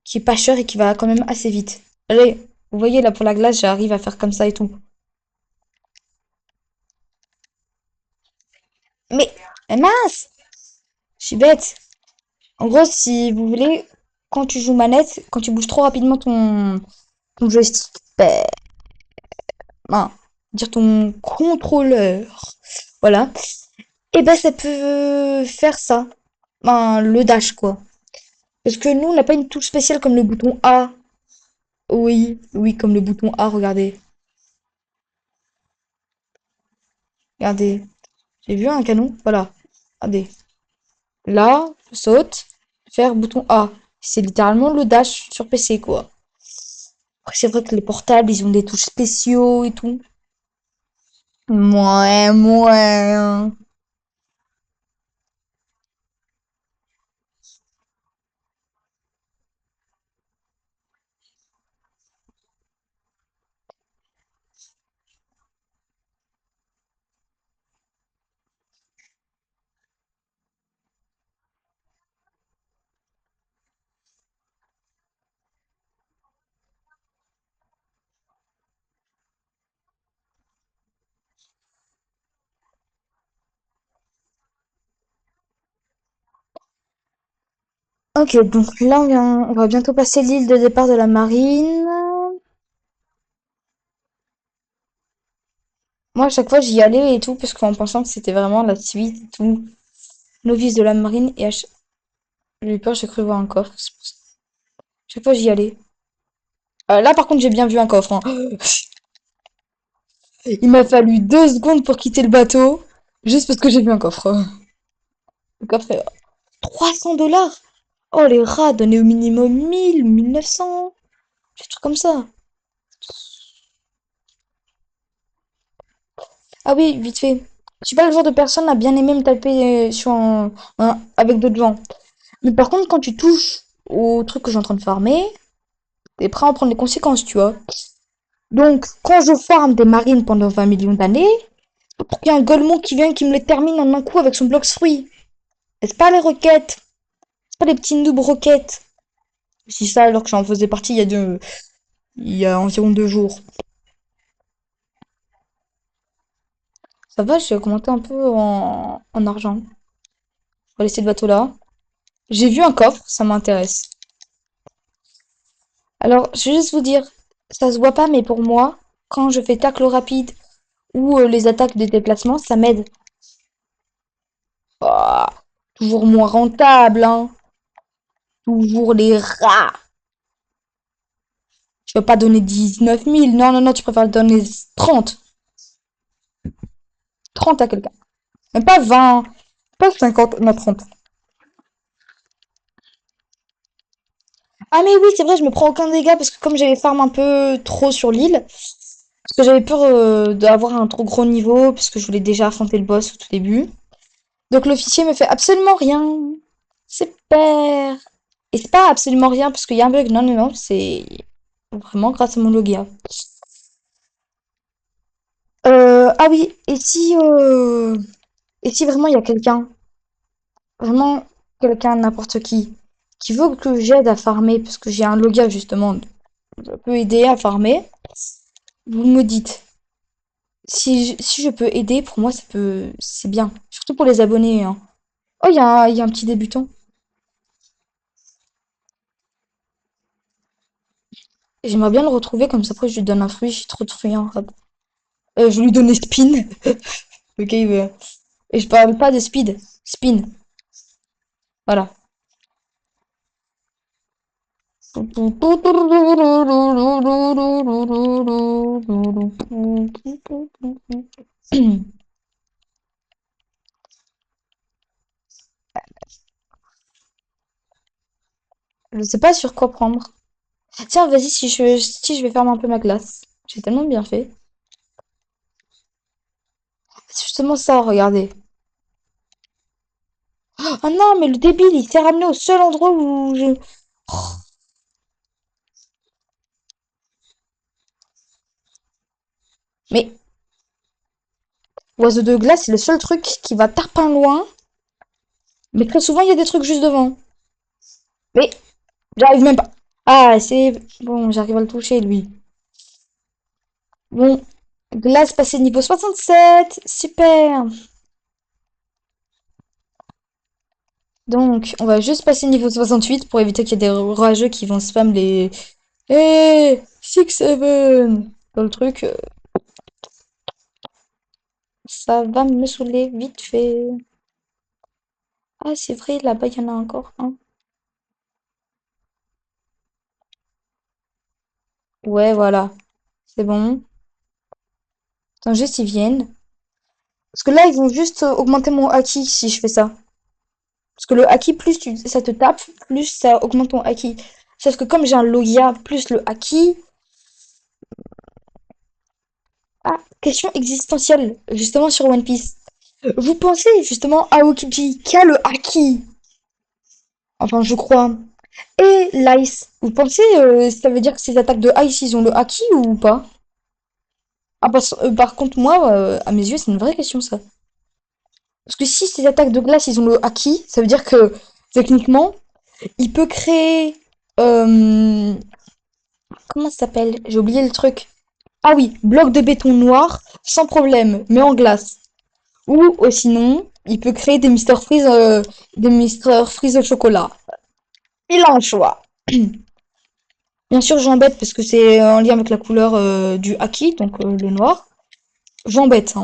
qui est pas cher et qui va quand même assez vite. Allez, vous voyez là pour la glace, j'arrive à faire comme ça et tout. Mais, mais mince! Je suis bête. En gros, si vous voulez, quand tu joues manette, quand tu bouges trop rapidement ton joystick, ben, dire ton contrôleur, voilà, et ben ça peut faire ça. Ben, le dash quoi. Parce que nous, on n'a pas une touche spéciale comme le bouton A. Oui, oui, comme le bouton A, regardez. Regardez. J'ai vu un canon? Voilà. Regardez. Là, je saute, faire bouton A. C'est littéralement le dash sur PC, quoi. Après, c'est vrai que les portables, ils ont des touches spéciaux et tout. Mouais, mouais. Ok, donc là, on va bientôt passer l'île de départ de la marine. Moi, à chaque fois, j'y allais et tout, parce qu'en pensant que c'était vraiment la suite et tout. Novice de la marine, et j'ai eu peur, j'ai cru voir un coffre. C'est pour ça. Chaque fois, j'y allais. Là, par contre, j'ai bien vu un coffre, hein. Il m'a fallu 2 secondes pour quitter le bateau, juste parce que j'ai vu un coffre. Le coffre est 300 $. Oh, les rats, donnez au minimum 1000, 1900. Des trucs comme ça. Ah oui, vite fait. Je suis pas le genre de personne à bien aimer me taper avec d'autres gens. Mais par contre, quand tu touches au truc que j'ai en train de farmer, t'es prêt à en prendre les conséquences, tu vois. Donc, quand je farme des marines pendant 20 millions d'années, pour qu'il y ait un golemon qui vient qui me les termine en un coup avec son bloc fruit. C'est pas les roquettes. C'est pas les petits noobs roquettes. Je dis ça alors que j'en faisais partie il y a environ 2 jours. Ça va, j'ai augmenté un peu en argent. On va laisser le bateau là. J'ai vu un coffre, ça m'intéresse. Alors, je vais juste vous dire, ça se voit pas, mais pour moi, quand je fais tacle rapide ou les attaques de déplacement, ça m'aide. Ah, toujours moins rentable, hein. Toujours les rats. Tu vas pas donner 19 000. Non, non, non, tu préfères le donner 30. 30 à quelqu'un. Même pas 20, pas 50, non, 30. Ah mais oui, c'est vrai, je me prends aucun dégât parce que comme j'avais farm un peu trop sur l'île, parce que j'avais peur d'avoir un trop gros niveau, parce que je voulais déjà affronter le boss au tout début. Donc l'officier me fait absolument rien. Super. Et c'est pas absolument rien parce qu'il y a un bug. Non, non, non, c'est vraiment grâce à mon Logia. Ah oui, et si vraiment il y a quelqu'un, vraiment quelqu'un, n'importe qui veut que j'aide à farmer, parce que j'ai un Logia justement, je peux aider à farmer, vous me dites. Si je peux aider, pour moi, c'est bien. Surtout pour les abonnés, hein. Oh, il y a un petit débutant. J'aimerais bien le retrouver, comme ça, après, je lui donne un fruit. J'ai trop de fruits, hein. Je lui donne spin. Ok, et je parle pas de speed. Spin. Voilà. Je sais pas sur quoi prendre. Tiens, vas-y, si je vais faire un peu ma glace. J'ai tellement bien fait. C'est justement ça, regardez. Oh non, mais le débile, il s'est ramené au seul endroit où je... Mais oiseau de glace, c'est le seul truc qui va tarpin loin. Mais très souvent, il y a des trucs juste devant. Mais j'arrive même pas. Ah, c'est... Bon, j'arrive à le toucher, lui. Bon, glace passée niveau 67. Super. Donc, on va juste passer niveau 68 pour éviter qu'il y ait des rageux qui vont spam les... Eh, 6-7 dans le truc. Ça va me saouler vite fait. Ah, c'est vrai, là-bas, il y en a encore un. Ouais, voilà. C'est bon. Attends, juste, ils viennent. Parce que là, ils vont juste augmenter mon haki si je fais ça. Parce que le haki, plus ça te tape, plus ça augmente ton haki. Sauf que comme j'ai un Logia plus le haki... Ah, question existentielle, justement sur One Piece. Vous pensez justement à Aokiji qui a le haki? Enfin, je crois. Et l'Ice. Vous pensez, ça veut dire que ces attaques de Ice, ils ont le haki ou pas? Ah, par contre, moi, à mes yeux, c'est une vraie question, ça. Parce que si ces attaques de glace, ils ont le haki, ça veut dire que, techniquement, il peut créer... euh, comment ça s'appelle? J'ai oublié le truc. Ah oui, bloc de béton noir, sans problème, mais en glace. Ou sinon, il peut créer des Mister Freeze au chocolat. Il a un choix. Bien sûr, j'embête parce que c'est en lien avec la couleur du haki, donc le noir. J'embête, hein.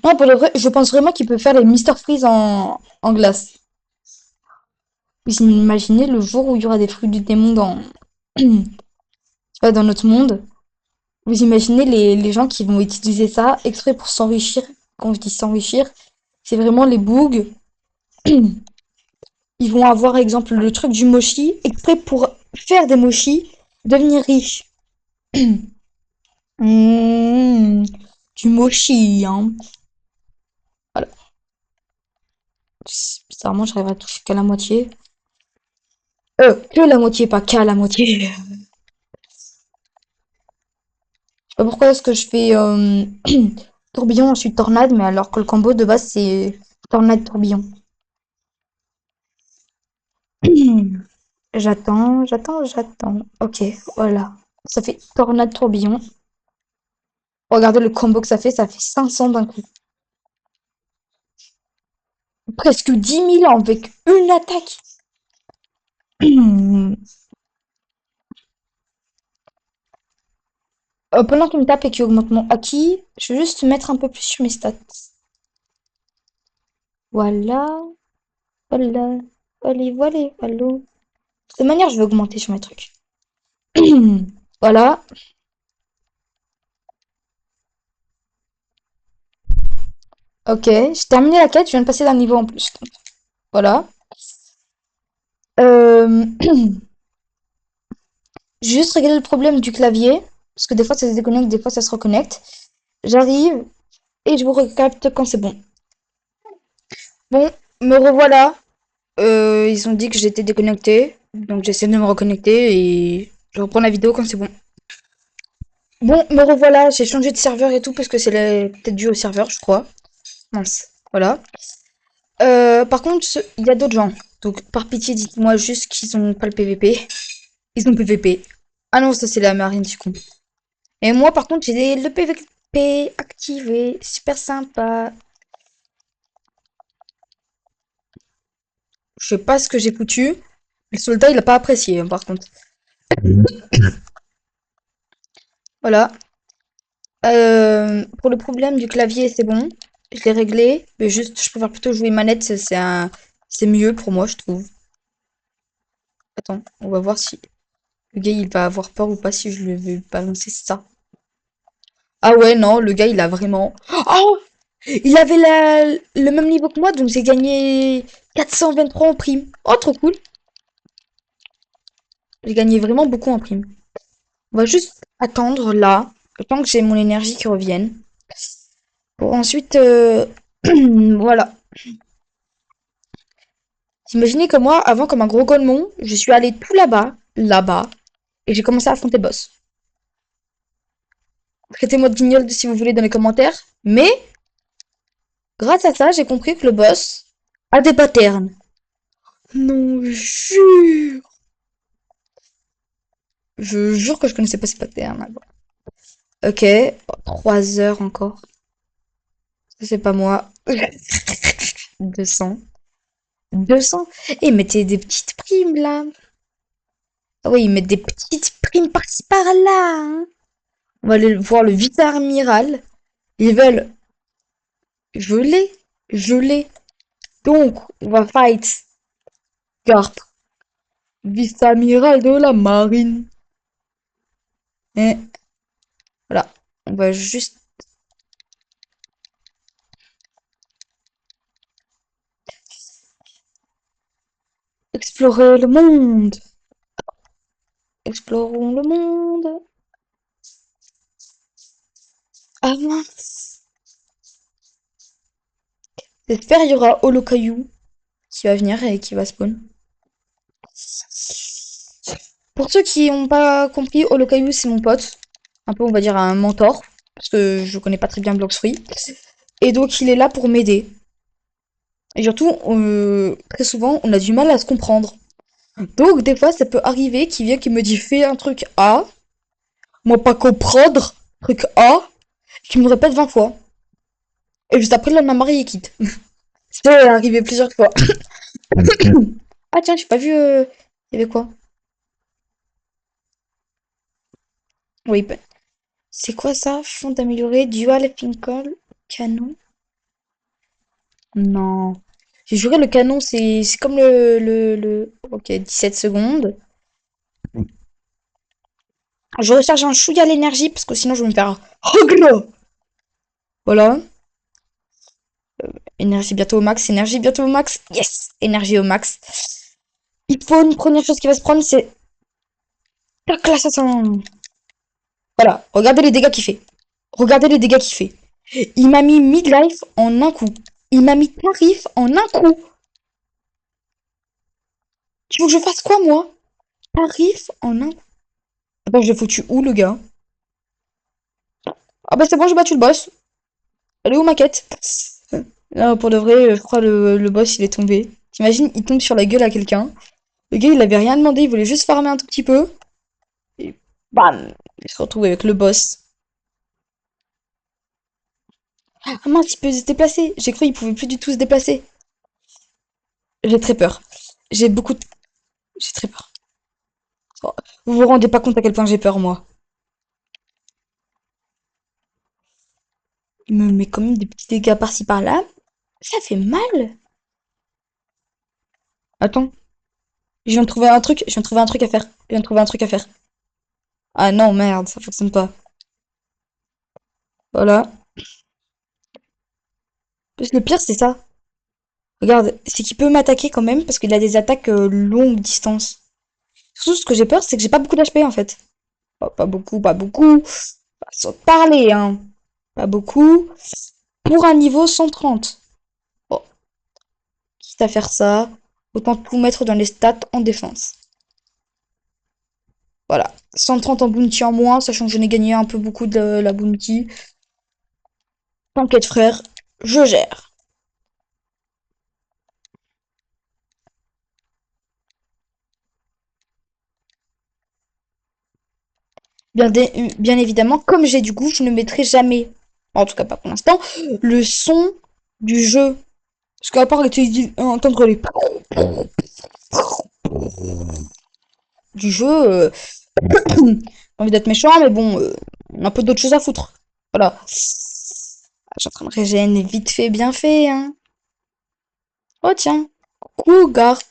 Non, pour le vrai, je pense vraiment qu'il peut faire les Mister Freeze en glace. Vous imaginez le jour où il y aura des fruits du démon dans notre monde. Vous imaginez les gens qui vont utiliser ça exprès pour s'enrichir. Quand je dis s'enrichir, c'est vraiment les bougs. Ils vont avoir, exemple, le truc du mochi, exprès pour faire des mochis, devenir riches. Mmh, du mochi, hein. Voilà. Bizarrement, j'arrive à toucher qu'à la moitié. Que la moitié, pas qu'à la moitié. Je sais pas pourquoi est-ce que je fais tourbillon ensuite tornade, mais alors que le combo de base c'est tornade tourbillon. J'attends, j'attends, j'attends. Ok, voilà. Ça fait tornade tourbillon. Regardez le combo que ça fait 500 d'un coup. Presque 10 000 avec une attaque. Pendant qu'il me tape et qu'il augmente mon haki, je vais juste mettre un peu plus sur mes stats. Voilà, voilà, voilà, voilà, voilà. De cette manière, je vais augmenter sur mes trucs. Voilà. Ok, j'ai terminé la quête, je viens de passer d'un niveau en plus. Voilà. Euh, j'ai juste réglé le problème du clavier. Parce que des fois ça se déconnecte, des fois ça se reconnecte. J'arrive et je vous recapte quand c'est bon. Bon, me revoilà. Ils ont dit que j'étais déconnecté. Donc j'essaie de me reconnecter et je reprends la vidéo quand c'est bon. Bon, me revoilà. J'ai changé de serveur et tout parce que peut-être dû au serveur, je crois. Mince. Voilà. Par contre, il y a d'autres gens. Donc par pitié, dites-moi juste qu'ils ont pas le PVP. Ils ont PVP. Ah non, ça c'est la marine, du coup. Et moi, par contre, j'ai le PVP activé. Super sympa. Je sais pas ce que j'ai foutu. Le soldat, il a pas apprécié, hein, par contre. Voilà. Pour le problème du clavier, c'est bon. Je l'ai réglé. Mais juste, je préfère plutôt jouer manette. C'est mieux pour moi, je trouve. Attends, on va voir si le gars, il va avoir peur ou pas si je lui vais balancer ça. Ah ouais, non, le gars, il a vraiment... Oh! Il avait le même niveau que moi, donc j'ai gagné 423 en prime. Oh, trop cool. J'ai gagné vraiment beaucoup en prime. On va juste attendre là, le temps que j'ai mon énergie qui revienne. Pour ensuite, voilà. Imaginez que moi, avant, comme un gros golemon, je suis allé tout là-bas, et j'ai commencé à affronter le boss. Traitez-moi de guignol si vous voulez dans les commentaires, mais grâce à ça, j'ai compris que le boss a des patterns. Non, je jure que je connaissais pas ces patterns. Ok, 3 heures encore. Ça, c'est pas moi. 200. 200. Et ils mettaient des petites primes là. Ah oui, ils mettent des petites primes par-ci par-là, hein. On va aller voir le vice-amiral. Ils veulent. Je l'ai. Je l'ai. Donc, on va fight Garp, vice-amiral de la marine. Et voilà. On va juste explorer le monde. Explorons le monde. Ah mince. J'espère il y aura Holocaillou qui va venir et qui va spawn. Pour ceux qui n'ont pas compris, Holocaillou c'est mon pote. Un peu on va dire un mentor. Parce que je connais pas très bien Bloxfree. Et donc il est là pour m'aider. Et surtout, très souvent, on a du mal à se comprendre. Donc des fois ça peut arriver qu'il vienne qui me dit fais un truc A. Moi pas comprendre. Truc A. Qui me répète 20 fois. Et juste après, là, ma mariée quitte. C'est arrivé plusieurs fois. Ah tiens, j'ai pas vu. Il y avait quoi? Oui, ben, c'est quoi ça? Fond amélioré, dual Finkel, canon? Non. J'ai juré le canon, c'est comme Ok, 17 secondes. Je recharge un chouïa l'énergie parce que sinon je vais me faire. Hoglo. Voilà. Énergie bientôt au max, énergie bientôt au max. Yes! Énergie au max. Il faut une première chose qui va se prendre, c'est. Tac, l'assassin! Voilà, regardez les dégâts qu'il fait. Regardez les dégâts qu'il fait. Il m'a mis midlife en un coup. Il m'a mis tarif en un coup. Tu veux que je fasse quoi, moi? Tarif en un coup. Attends, je l'ai foutu où, le gars? Ah bah c'est bon, j'ai battu le boss. Elle est où ma quête? Non, pour de vrai, je crois le boss, il est tombé. T'imagines, il tombe sur la gueule à quelqu'un. Le gars, il avait rien demandé, il voulait juste farmer un tout petit peu. Et bam! Il se retrouve avec le boss. Ah mince, il peut se déplacer. J'ai cru qu'il pouvait plus du tout se déplacer. J'ai très peur. J'ai beaucoup de... J'ai très peur. Oh, vous vous rendez pas compte à quel point j'ai peur, moi. Il me met quand même des petits dégâts par-ci par-là. Ça fait mal. Attends, je viens de trouver un truc. Je viens de trouver un truc à faire. Je viens de trouver un truc à faire. Ah non, merde, ça fonctionne pas. Voilà. Parce que le pire, c'est ça. Regarde, c'est qu'il peut m'attaquer quand même parce qu'il a des attaques longue distance. Surtout, ce que j'ai peur, c'est que j'ai pas beaucoup d'HP en fait. Oh, pas beaucoup, pas beaucoup. Pas sans parler, hein. Pas beaucoup. Pour un niveau 130. Bon, quitte à faire ça, autant tout mettre dans les stats en défense. Voilà. 130 en bounty en moins, sachant que je n'ai gagné un peu beaucoup de la bounty. T'inquiète frère, je gère. Bien évidemment, comme j'ai du goût, je ne mettrai jamais, en tout cas pas pour l'instant, le son du jeu. Parce qu'à part entendre les du jeu, j'ai envie d'être méchant, mais bon, on a un peu d'autres choses à foutre. Voilà. Ah, je suis en train de régénérer vite fait, bien fait, hein. Oh tiens, coucou Garp.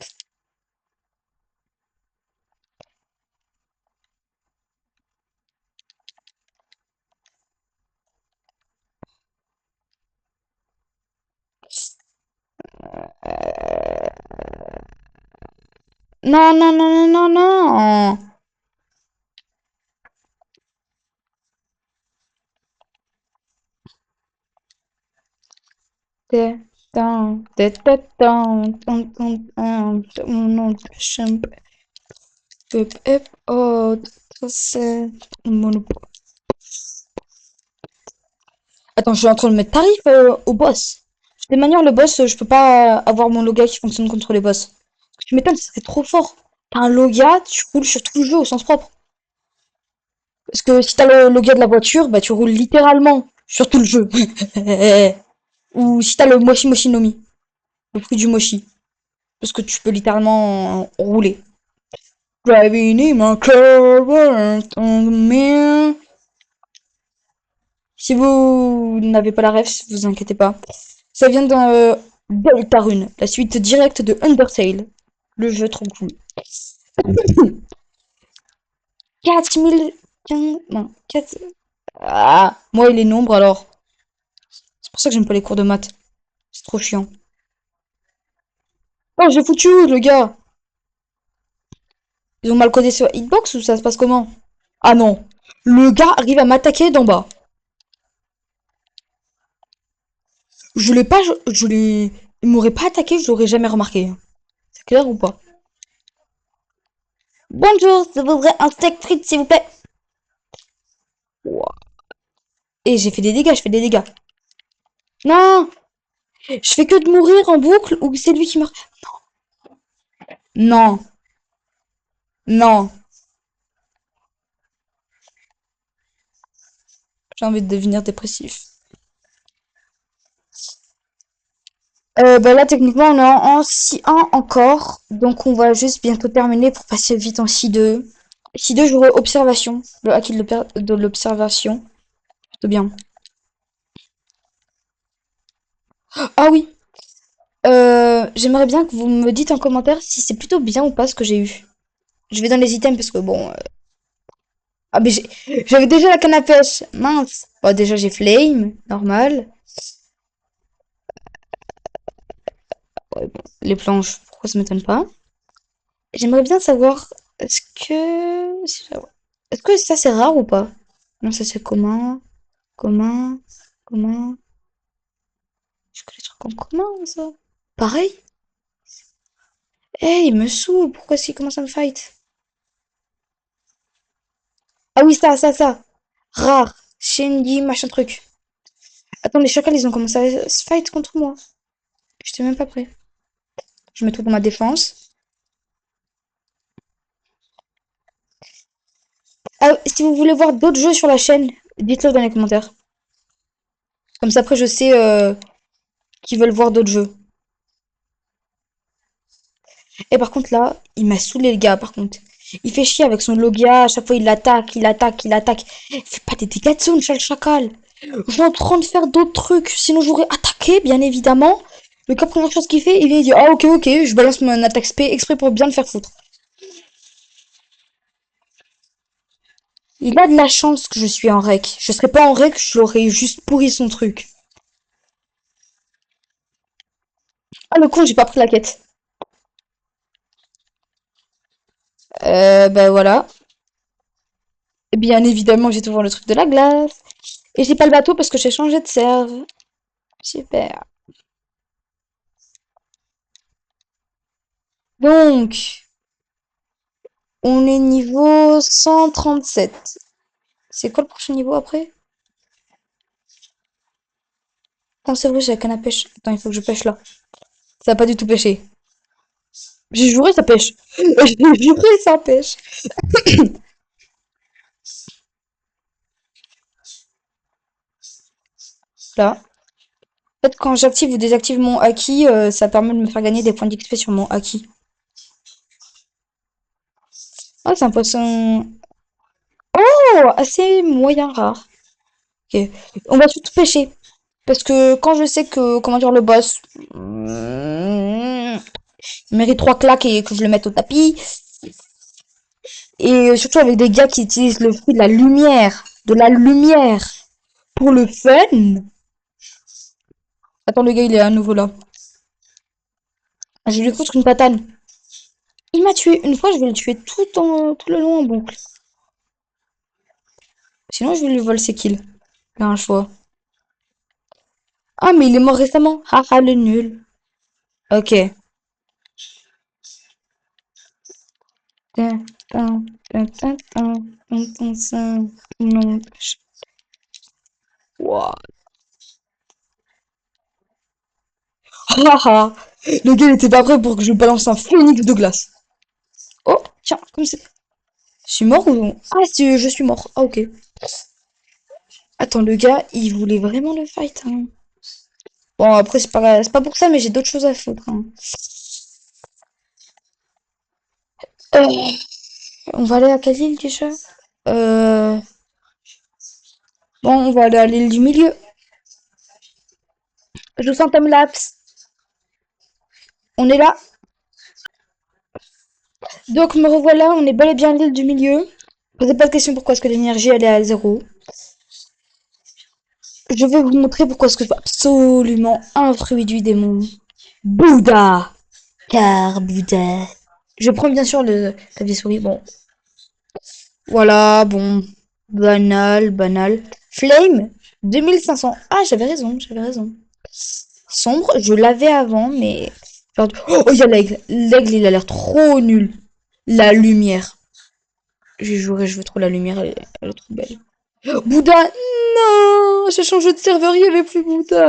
Non, non, non, non, non, non. Mon nom de champ. Oh, c'est Monopoly. Attends, je suis en train de mettre tarif au boss. De toute manière, le boss, je peux pas avoir mon Loga qui fonctionne contre les boss. Tu m'étonnes, c'est trop fort. T'as un Loga, tu roules sur tout le jeu au sens propre. Parce que si t'as le Loga de la voiture, bah tu roules littéralement sur tout le jeu. Ou si t'as le Moshi Moshi Nomi, le prix du Moshi. Parce que tu peux littéralement rouler. Driving in my car, man. Si vous n'avez pas la ref, vous inquiétez pas. Ça vient d'un Deltarune, la suite directe de Undertale. Le jeu trop cool. 4000... Non, 4... Ah, moi et les nombres alors. C'est pour ça que j'aime pas les cours de maths. C'est trop chiant. Oh, j'ai foutu où, le gars? Ils ont mal codé sur Hitbox ou ça se passe comment? Ah non. Le gars arrive à m'attaquer d'en bas. Je l'ai pas... Je l'ai... Il m'aurait pas attaqué, je l'aurais jamais remarqué. C'est clair ou pas? Bonjour, je voudrais un steak frites, s'il vous plaît. Wow. Et j'ai fait des dégâts, je fais des dégâts. Non! Je fais que de mourir en boucle ou c'est lui qui meurt? Non, non. J'ai envie de devenir dépressif. Bah là, techniquement, on est en Si1 encore. Donc, on va juste bientôt terminer pour passer vite en Si2. Si2, j'aurai observation. Le hack de l'observation. C'est bien. Ah oui. J'aimerais bien que vous me dites en commentaire si c'est plutôt bien ou pas ce que j'ai eu. Je vais dans les items parce que bon. Ah, mais j'avais déjà la canne à pêche. Mince. Bon, déjà, j'ai flame. Normal. Ouais, bon, les planches, pourquoi ça m'étonne pas? J'aimerais bien savoir, est-ce que ça c'est rare ou pas? Non, ça c'est commun, commun, commun. Je connais les trucs en commun, ça. Pareil? Eh, il me saoule, pourquoi est-ce qu'il commence à me fight? Ah oui, ça. Rare. Shindy, machin truc. Attends, les chacals, ils ont commencé à se fight contre moi. J'étais même pas prêt. Je mets tout dans ma défense. Ah, si vous voulez voir d'autres jeux sur la chaîne, dites-le dans les commentaires. Comme ça, après, je sais qui veulent voir d'autres jeux. Et par contre, là, il m'a saoulé, le gars, par contre. Il fait chier avec son Logia, à chaque fois, il l'attaque, il attaque, il attaque. Il fait pas des dégâts de zone, le chacal. Je suis en train de faire d'autres trucs, sinon j'aurais attaqué, bien évidemment. Le gars, première chose qu'il fait, il vient dire, ah, ok, je balance mon attaque SP exprès pour bien le faire foutre. Il a de la chance que je suis en rec. Je serais pas en rec, je l'aurais juste pourri son truc. Ah, le con, j'ai pas pris la quête. Bah voilà. Bien évidemment, j'ai toujours le truc de la glace. Et j'ai pas le bateau parce que j'ai changé de serve. Super. Donc, on est niveau 137. C'est quoi le prochain niveau après? Attends, c'est vrai, j'ai la canne à pêche. Attends, il faut que je pêche là. Ça a pas du tout pêché. J'ai juré, ça pêche. J'ai juré, ça pêche. Là. En fait, quand j'active ou désactive mon haki, ça permet de me faire gagner des points d'XP sur mon haki. Ah, c'est un poisson... Oh, assez moyen rare. Ok. On va surtout pêcher. Parce que quand je sais que, comment dire, le boss mérite 3 claques et que je le mette au tapis, et surtout avec des gars qui utilisent le fruit de la lumière, pour le fun. Attends, le gars, il est à nouveau là. Je vais lui foutre une patane. Il m'a tué. Une fois, je vais le tuer tout le long en boucle. Sinon, je vais lui voler ses kills. Il a un choix. Ah, mais il est mort récemment. Haha, le nul. Ok. Tin, tin, tin, tin, tin, tin, tin, tin. Non. Wow. Haha. Le gars, il était pas prêt pour que je balance un phénix de glace. Oh, tiens, comme c'est. Je suis mort ou... Ah, si, je suis mort. Ah, ok. Attends, le gars, il voulait vraiment le fight, hein. Bon, après, c'est pas pour ça, mais j'ai d'autres choses à foutre, hein. Euh, on va aller à quelle île déjà? Euh... Bon, on va aller à l'île du milieu. Je sens timelapse. On est là. Donc, me revoilà, on est bel et bien à l'île du milieu. Posez pas de question pourquoi est-ce que l'énergie elle est à zéro. Je vais vous montrer pourquoi est-ce que je veux absolument un fruit du démon. Bouddha. Car Bouddha. Je prends bien sûr le clavier souris. Bon, voilà, bon. Banal, banal. Flame, 2500. Ah, j'avais raison, j'avais raison. Sombre, je l'avais avant, mais... Oh, il y a l'aigle. L'aigle, il a l'air trop nul. La lumière. J'ai joué, je veux trop la lumière, elle est trop belle. Oh, Bouddha, non, j'ai changé de serveur, il n'y avait plus Bouddha.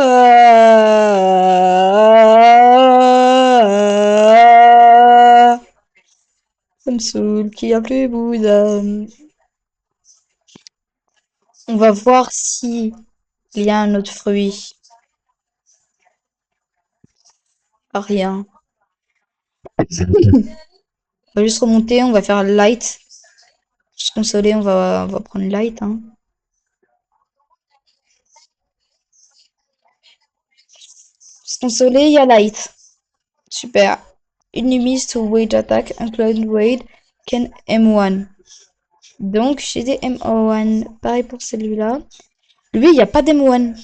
Ça me saoule qu'il n'y a plus Bouddha. On va voir si il y a un autre fruit. Ah, rien. On va juste remonter, on va faire light. Se consoler, on va prendre light, hein. Se consoler, il y a light. Super. Enemies to wage attack, include wade, can M1. Donc, j'ai des M1. Pareil pour celui-là. Lui, il n'y a pas d'M1.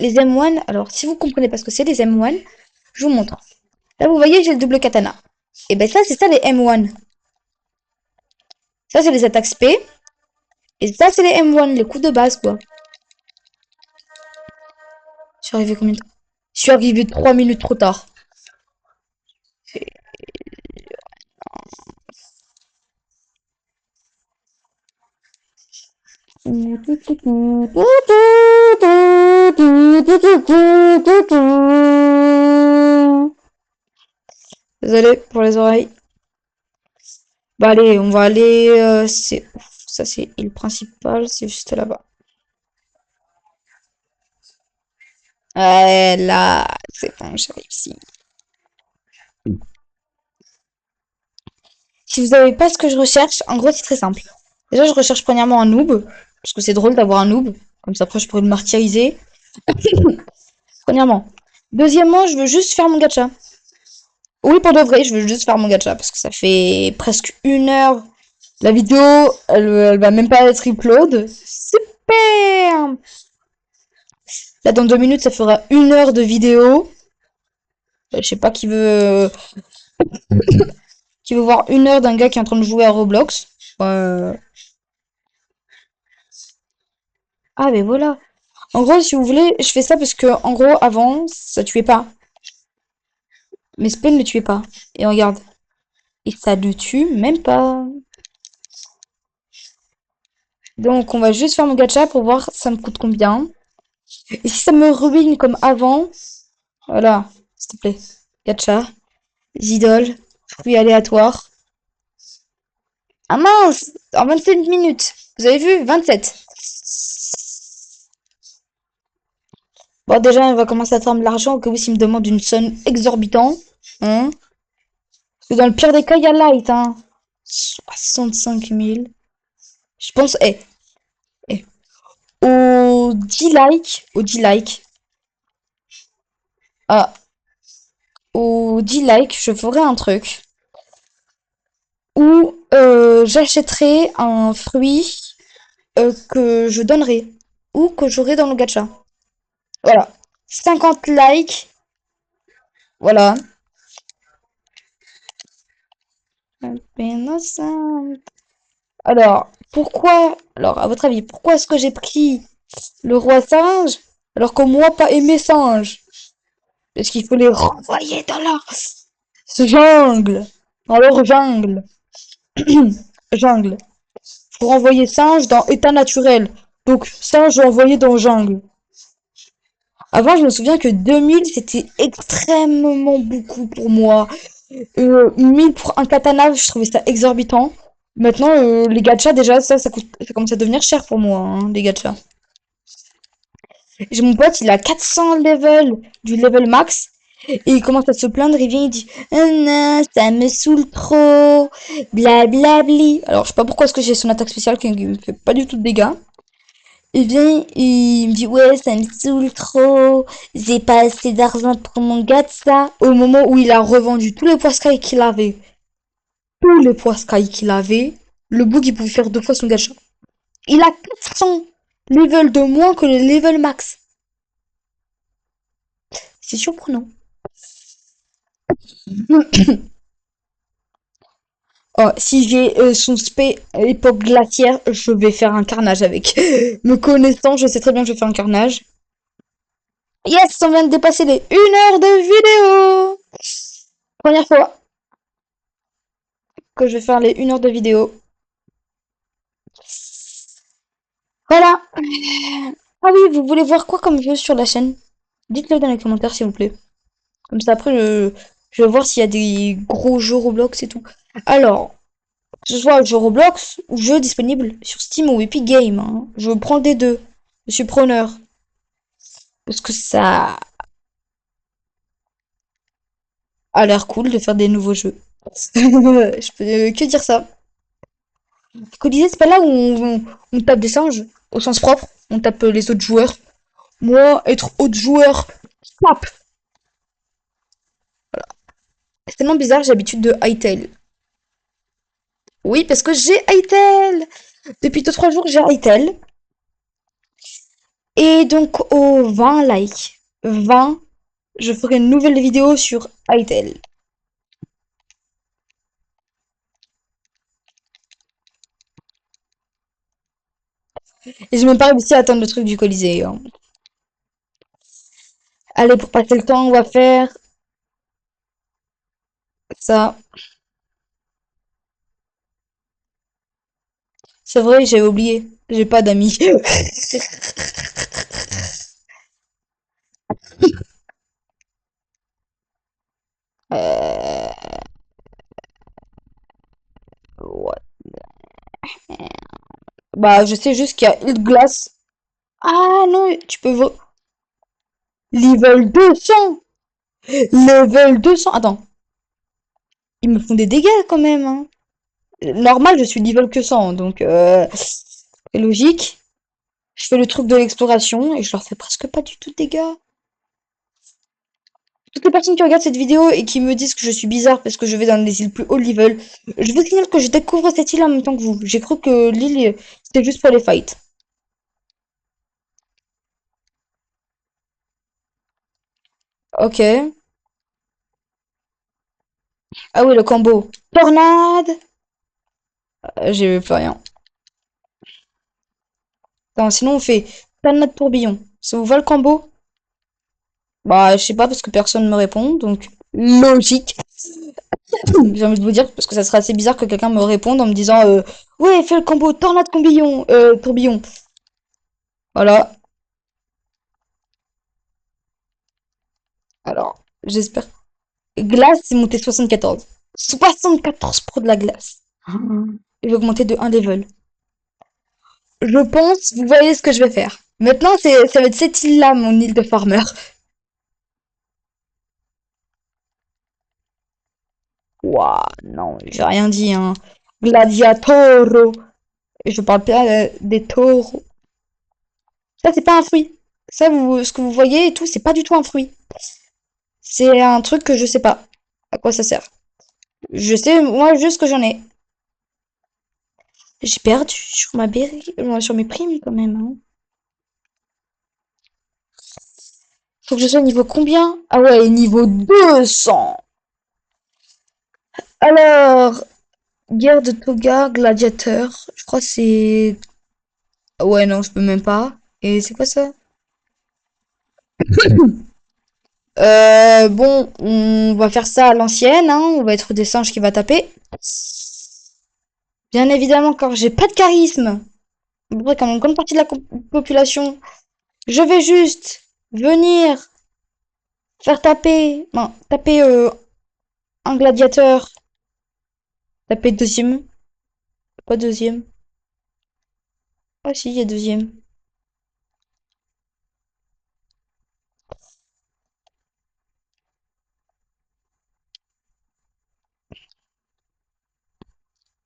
Les M1, alors, si vous comprenez pas ce que c'est les M1, je vous montre. Là, vous voyez, j'ai le double katana. Et ben ça, c'est ça les M1. Ça, c'est les attaques SP. Et ça, c'est les M1, les coups de base, quoi. Je suis arrivé combien de temps? Je suis arrivé 3 minutes trop tard. Désolé pour les oreilles. Bah allez, on va aller... c'est... Ça, c'est l'île principale, c'est juste là-bas. Ouais, là, c'est bon, j'arrive ici. Si vous savez pas ce que je recherche, en gros, c'est très simple. Déjà, je recherche premièrement un noob, parce que c'est drôle d'avoir un noob. Comme ça, après, je pourrais le martyriser. Premièrement. Deuxièmement, je veux juste faire mon gacha. Oui, pour de vrai, je veux juste faire mon gacha, parce que ça fait presque 1 heure. La vidéo, elle va même pas être upload. Super! Là, dans 2 minutes, ça fera 1 heure de vidéo. Je sais pas qui veut voir 1 heure d'un gars qui est en train de jouer à Roblox. Ah, mais voilà. En gros, si vous voulez, je fais ça parce que, en gros, avant, ça tuait pas. Mes spells ne tuaient pas. Et regarde. Et ça ne tue même pas. Donc, on va juste faire mon gacha pour voir ça me coûte combien. Et si ça me ruine comme avant, voilà, s'il te plaît. Gacha, idoles, fruits aléatoires. Ah mince! En 27 minutes. Vous avez vu? 27. Bon, déjà, on va commencer à faire de l'argent au cas où s'il me demande une somme exorbitante. Hein? Parce que dans le pire des cas, il y a Light, hein. 65 000. Je pense, eh, ah, au 10 likes, je ferai un truc où j'achèterai un fruit que je donnerai ou que j'aurai dans le gacha. Voilà. 50 likes. Voilà. Innocent. Alors, pourquoi... Alors, à votre avis, pourquoi est-ce que j'ai pris le roi singe alors que moi, pas aimer singe? Parce qu'il faut les renvoyer dans leur jungle. Dans leur jungle. Jungle. Faut renvoyer singe dans état naturel. Donc, singe envoyé dans jungle. Avant, je me souviens que 2000, c'était extrêmement beaucoup pour moi. 1000 pour un katana, je trouvais ça exorbitant. Maintenant, les gachas, déjà, ça coûte, ça commence à devenir cher pour moi, hein, les gachas. J'ai mon pote, il a 400 level du level max. Et il commence à se plaindre, il vient, il dit ah non, ça me saoule trop, blablabli. Alors, je sais pas pourquoi est-ce que j'ai son attaque spéciale qui me fait pas du tout de dégâts. Il vient, il me dit ouais, ça me saoule trop, j'ai pas assez d'argent pour mon gacha. Au moment où il a revendu tous les poiscailles qu'il avait, le bug il pouvait faire 2 fois son gacha. Il a 400 level de moins que le level max. C'est surprenant. Oh, si j'ai son spé époque glaciaire, je vais faire un carnage avec. Me connaissant, je sais très bien que je vais faire un carnage. Yes, on vient de dépasser les 1 heure de vidéo. Première fois que je vais faire les 1 heure de vidéo. Voilà. Ah oui, vous voulez voir quoi comme jeu sur la chaîne? Dites-le dans les commentaires s'il vous plaît. Comme ça après, je vais voir s'il y a des gros jeux Roblox et tout. Alors, que ce soit jeu Roblox ou jeu disponible sur Steam ou Epic Games, hein. Je prends des deux. Je suis preneur. Parce que ça a l'air cool de faire des nouveaux jeux. Je peux que dire ça. Colisée, c'est pas là où on tape des singes, au sens propre. On tape les autres joueurs. Moi, être autre joueur, tape. C'est tellement bizarre, j'ai l'habitude de Hytale. Oui, parce que j'ai Hytale. Depuis 2 3 jours, j'ai Hytale. Et donc, aux 20 likes, 20, je ferai une nouvelle vidéo sur Hytale. Et j'ai même pas réussi à atteindre le truc du Colisée, hein. Allez, pour passer le temps, on va faire ça. C'est vrai, j'avais oublié. J'ai pas d'amis. Euh, ouais. Bah, je sais juste qu'il y a une glace. Ah non, tu peux level 200. Level 200. Attends, ils me font des dégâts quand même, hein. Normal, je suis level que 100, donc c'est logique. Je fais le truc de l'exploration et je leur fais presque pas du tout de dégâts. Toutes les personnes qui regardent cette vidéo et qui me disent que je suis bizarre parce que je vais dans les îles plus haut level, je vous signale que je découvre cette île en même temps que vous. J'ai cru que l'île, c'était juste pour les fights. Ok. Ah oui, le combo. Tornade! J'ai plus rien. Attends, sinon on fait tornade tourbillon. Ça vous va le combo? Bah, je sais pas parce que personne me répond, donc logique. J'ai envie de vous dire parce que ça serait assez bizarre que quelqu'un me réponde en me disant ouais, fais le combo tornade tourbillon, tourbillon. Voilà. Alors, j'espère. Glace, c'est monté 74. 74 pour de la glace. Je vais augmenter de 1 level. Je pense, vous voyez ce que je vais faire. Maintenant, ça va être cette île-là, mon île de farmer. Ouah, non, j'ai rien dit, hein. Gladiatoro. Et je parle pas des taureaux. Ça, c'est pas un fruit. Ça, ce que vous voyez et tout, c'est pas du tout un fruit. C'est un truc que je sais pas à quoi ça sert. Je sais, moi, juste que j'en ai. J'ai perdu sur ma sur mes primes quand même, hein. Faut que je sois niveau combien? Ah ouais, niveau 200. Alors, Guerre de Toga, gladiateur. Je crois que c'est... Ouais, non, je peux même pas. Et c'est quoi ça? Bon, on va faire ça à l'ancienne, hein. On va être des singes qui va taper. Bien évidemment, car j'ai pas de charisme. À peu près comme une grande partie de la population. Je vais juste venir faire taper... Non, taper un gladiateur. Taper deuxième. Pas deuxième. Ah si, il y a deuxième.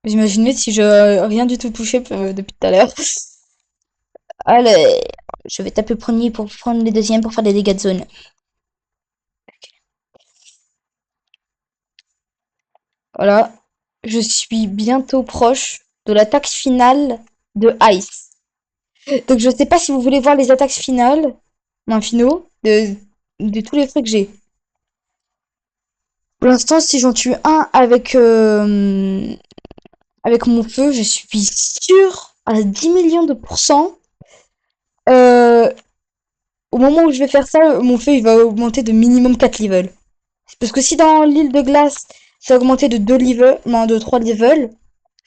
Vous imaginez si je rien du tout touché depuis tout à l'heure. Allez, je vais taper premier pour prendre les deuxièmes pour faire des dégâts de zone. Voilà. Je suis bientôt proche de l'attaque finale de Ice. Donc je sais pas si vous voulez voir les attaques finales, enfin finaux, de tous les trucs que j'ai. Pour l'instant, si j'en tue un avec mon feu, je suis sûre à 10 millions de pourcents. Euh, Au moment où je vais faire ça, mon feu il va augmenter de minimum 4 levels. Parce que si dans l'île de glace, ça a augmenté de 2 levels, non, de 3 levels,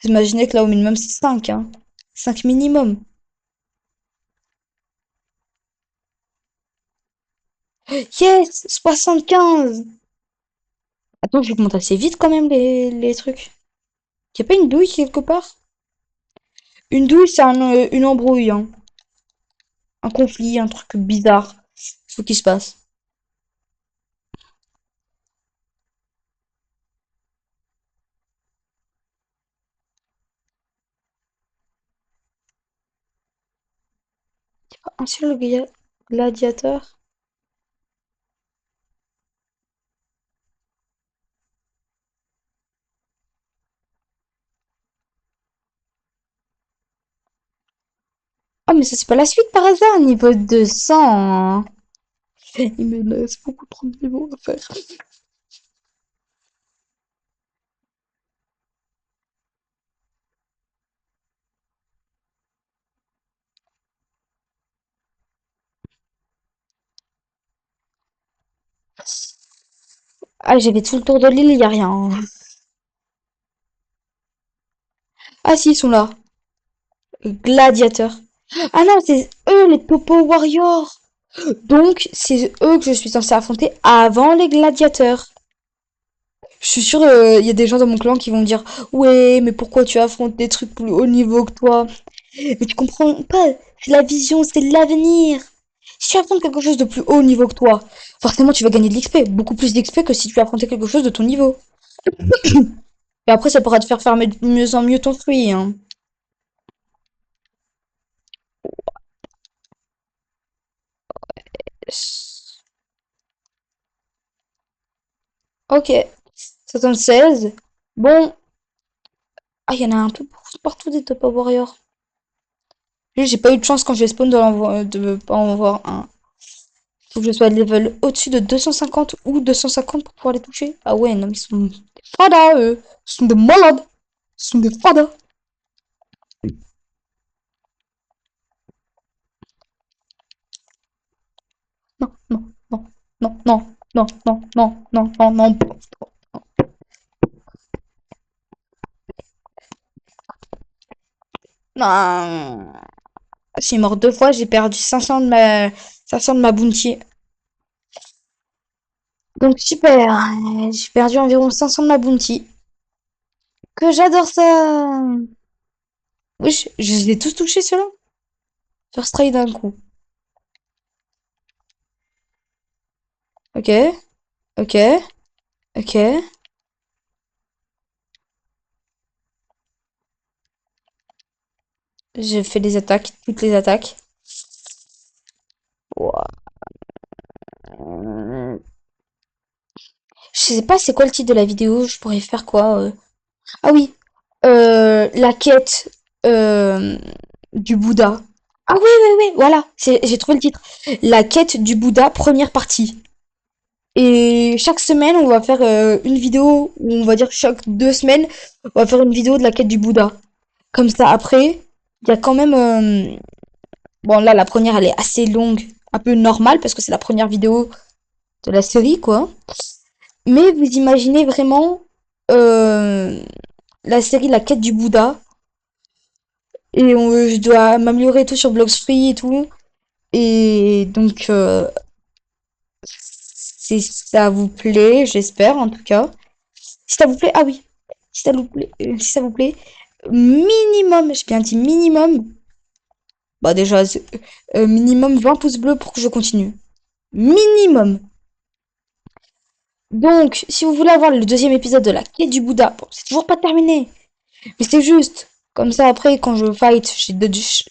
vous imaginez que là au minimum c'est 5, hein. 5 minimum. Yes! 75! Attends, j'augmente assez vite quand même les trucs. Y'a pas une douille quelque part? Une douille, c'est une embrouille, hein. Un conflit, un truc bizarre. Faut qu'il se passe. Un seul gladiateur. Ah, mais ça c'est pas la suite par hasard, niveau 200, hein. Il me laisse beaucoup trop de niveaux à faire. Ah, j'avais tout le tour de l'île, y a rien, hein. Ah si, ils sont là. Gladiateurs. Ah non, c'est eux les Topo Warriors. Donc, c'est eux que je suis censée affronter avant les gladiateurs. Je suis sûre, il y a des gens dans mon clan qui vont me dire, ouais, mais pourquoi tu affrontes des trucs plus haut niveau que toi? Mais tu comprends pas, c'est la vision, c'est l'avenir. Si tu affrontes quelque chose de plus haut niveau que toi, forcément tu vas gagner de l'XP, beaucoup plus d'XP que si tu affrontais quelque chose de ton niveau. Et après, ça pourra te faire farmer de mieux en mieux ton fruit, hein. Ok, 76. Bon, ah, il y en a un peu partout des Top Warriors. J'ai pas eu de chance quand j'ai spawn de pas en voir un. Faut que je sois level au-dessus de 250 ou 250 pour pouvoir les toucher. Ah ouais, non, mais ils sont des fadas, eux. Ils sont des malades. Ils sont des fadas. Non, non, non, non, non, non, non, non, non, non, non. Non. Je suis mort deux fois, j'ai perdu 500 de ma bounty. Donc super, j'ai perdu environ 500 de ma bounty. Que j'adore ça. Oui, je les ai tous touchés ceux-là. First try d'un coup. Ok, ok, ok. J'ai fait les attaques, toutes les attaques. Ouah. Je sais pas c'est quoi le titre de la vidéo, je pourrais faire quoi Ah oui, la quête du Bouddha. Ah oui, oui, oui, voilà, j'ai trouvé le titre. La quête du Bouddha, première partie. Et chaque semaine, on va faire une vidéo, ou on va dire chaque 2 semaines, on va faire une vidéo de la quête du Bouddha. Comme ça, après, il y a quand même... bon, là, la première, elle est assez longue, un peu normale, parce que c'est la première vidéo de la série, quoi. Mais vous imaginez vraiment euh, la série La quête du Bouddha. Et je dois m'améliorer et tout sur Bloxfree et tout. Et donc, si ça vous plaît, j'espère en tout cas. Si ça vous plaît, ah oui, si ça vous plaît, minimum, j'ai bien dit minimum, bah déjà, minimum 20 pouces bleus pour que je continue. Minimum. Donc, si vous voulez avoir le deuxième épisode de la quête du Bouddha, bon, c'est toujours pas terminé, mais c'est juste. Comme ça, après, quand je fight,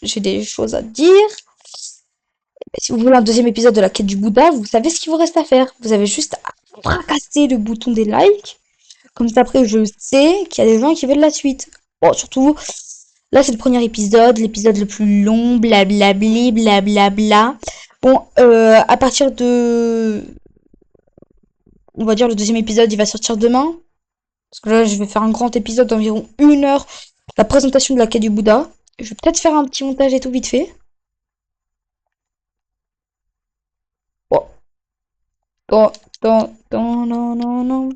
j'ai des choses à dire. Si vous voulez un deuxième épisode de la quête du Bouddha, vous savez ce qu'il vous reste à faire. Vous avez juste à fracasser le bouton des likes. Comme ça, après, je sais qu'il y a des gens qui veulent la suite. Bon, surtout, là, c'est le premier épisode, l'épisode le plus long, blablabli, blablabla. Bon, à partir de... On va dire le deuxième épisode, il va sortir demain. Parce que là, je vais faire un grand épisode d'environ 1 heure. La présentation de la quête du Bouddha. Je vais peut-être faire un petit montage et tout vite fait. Bon, bon, non, non, non.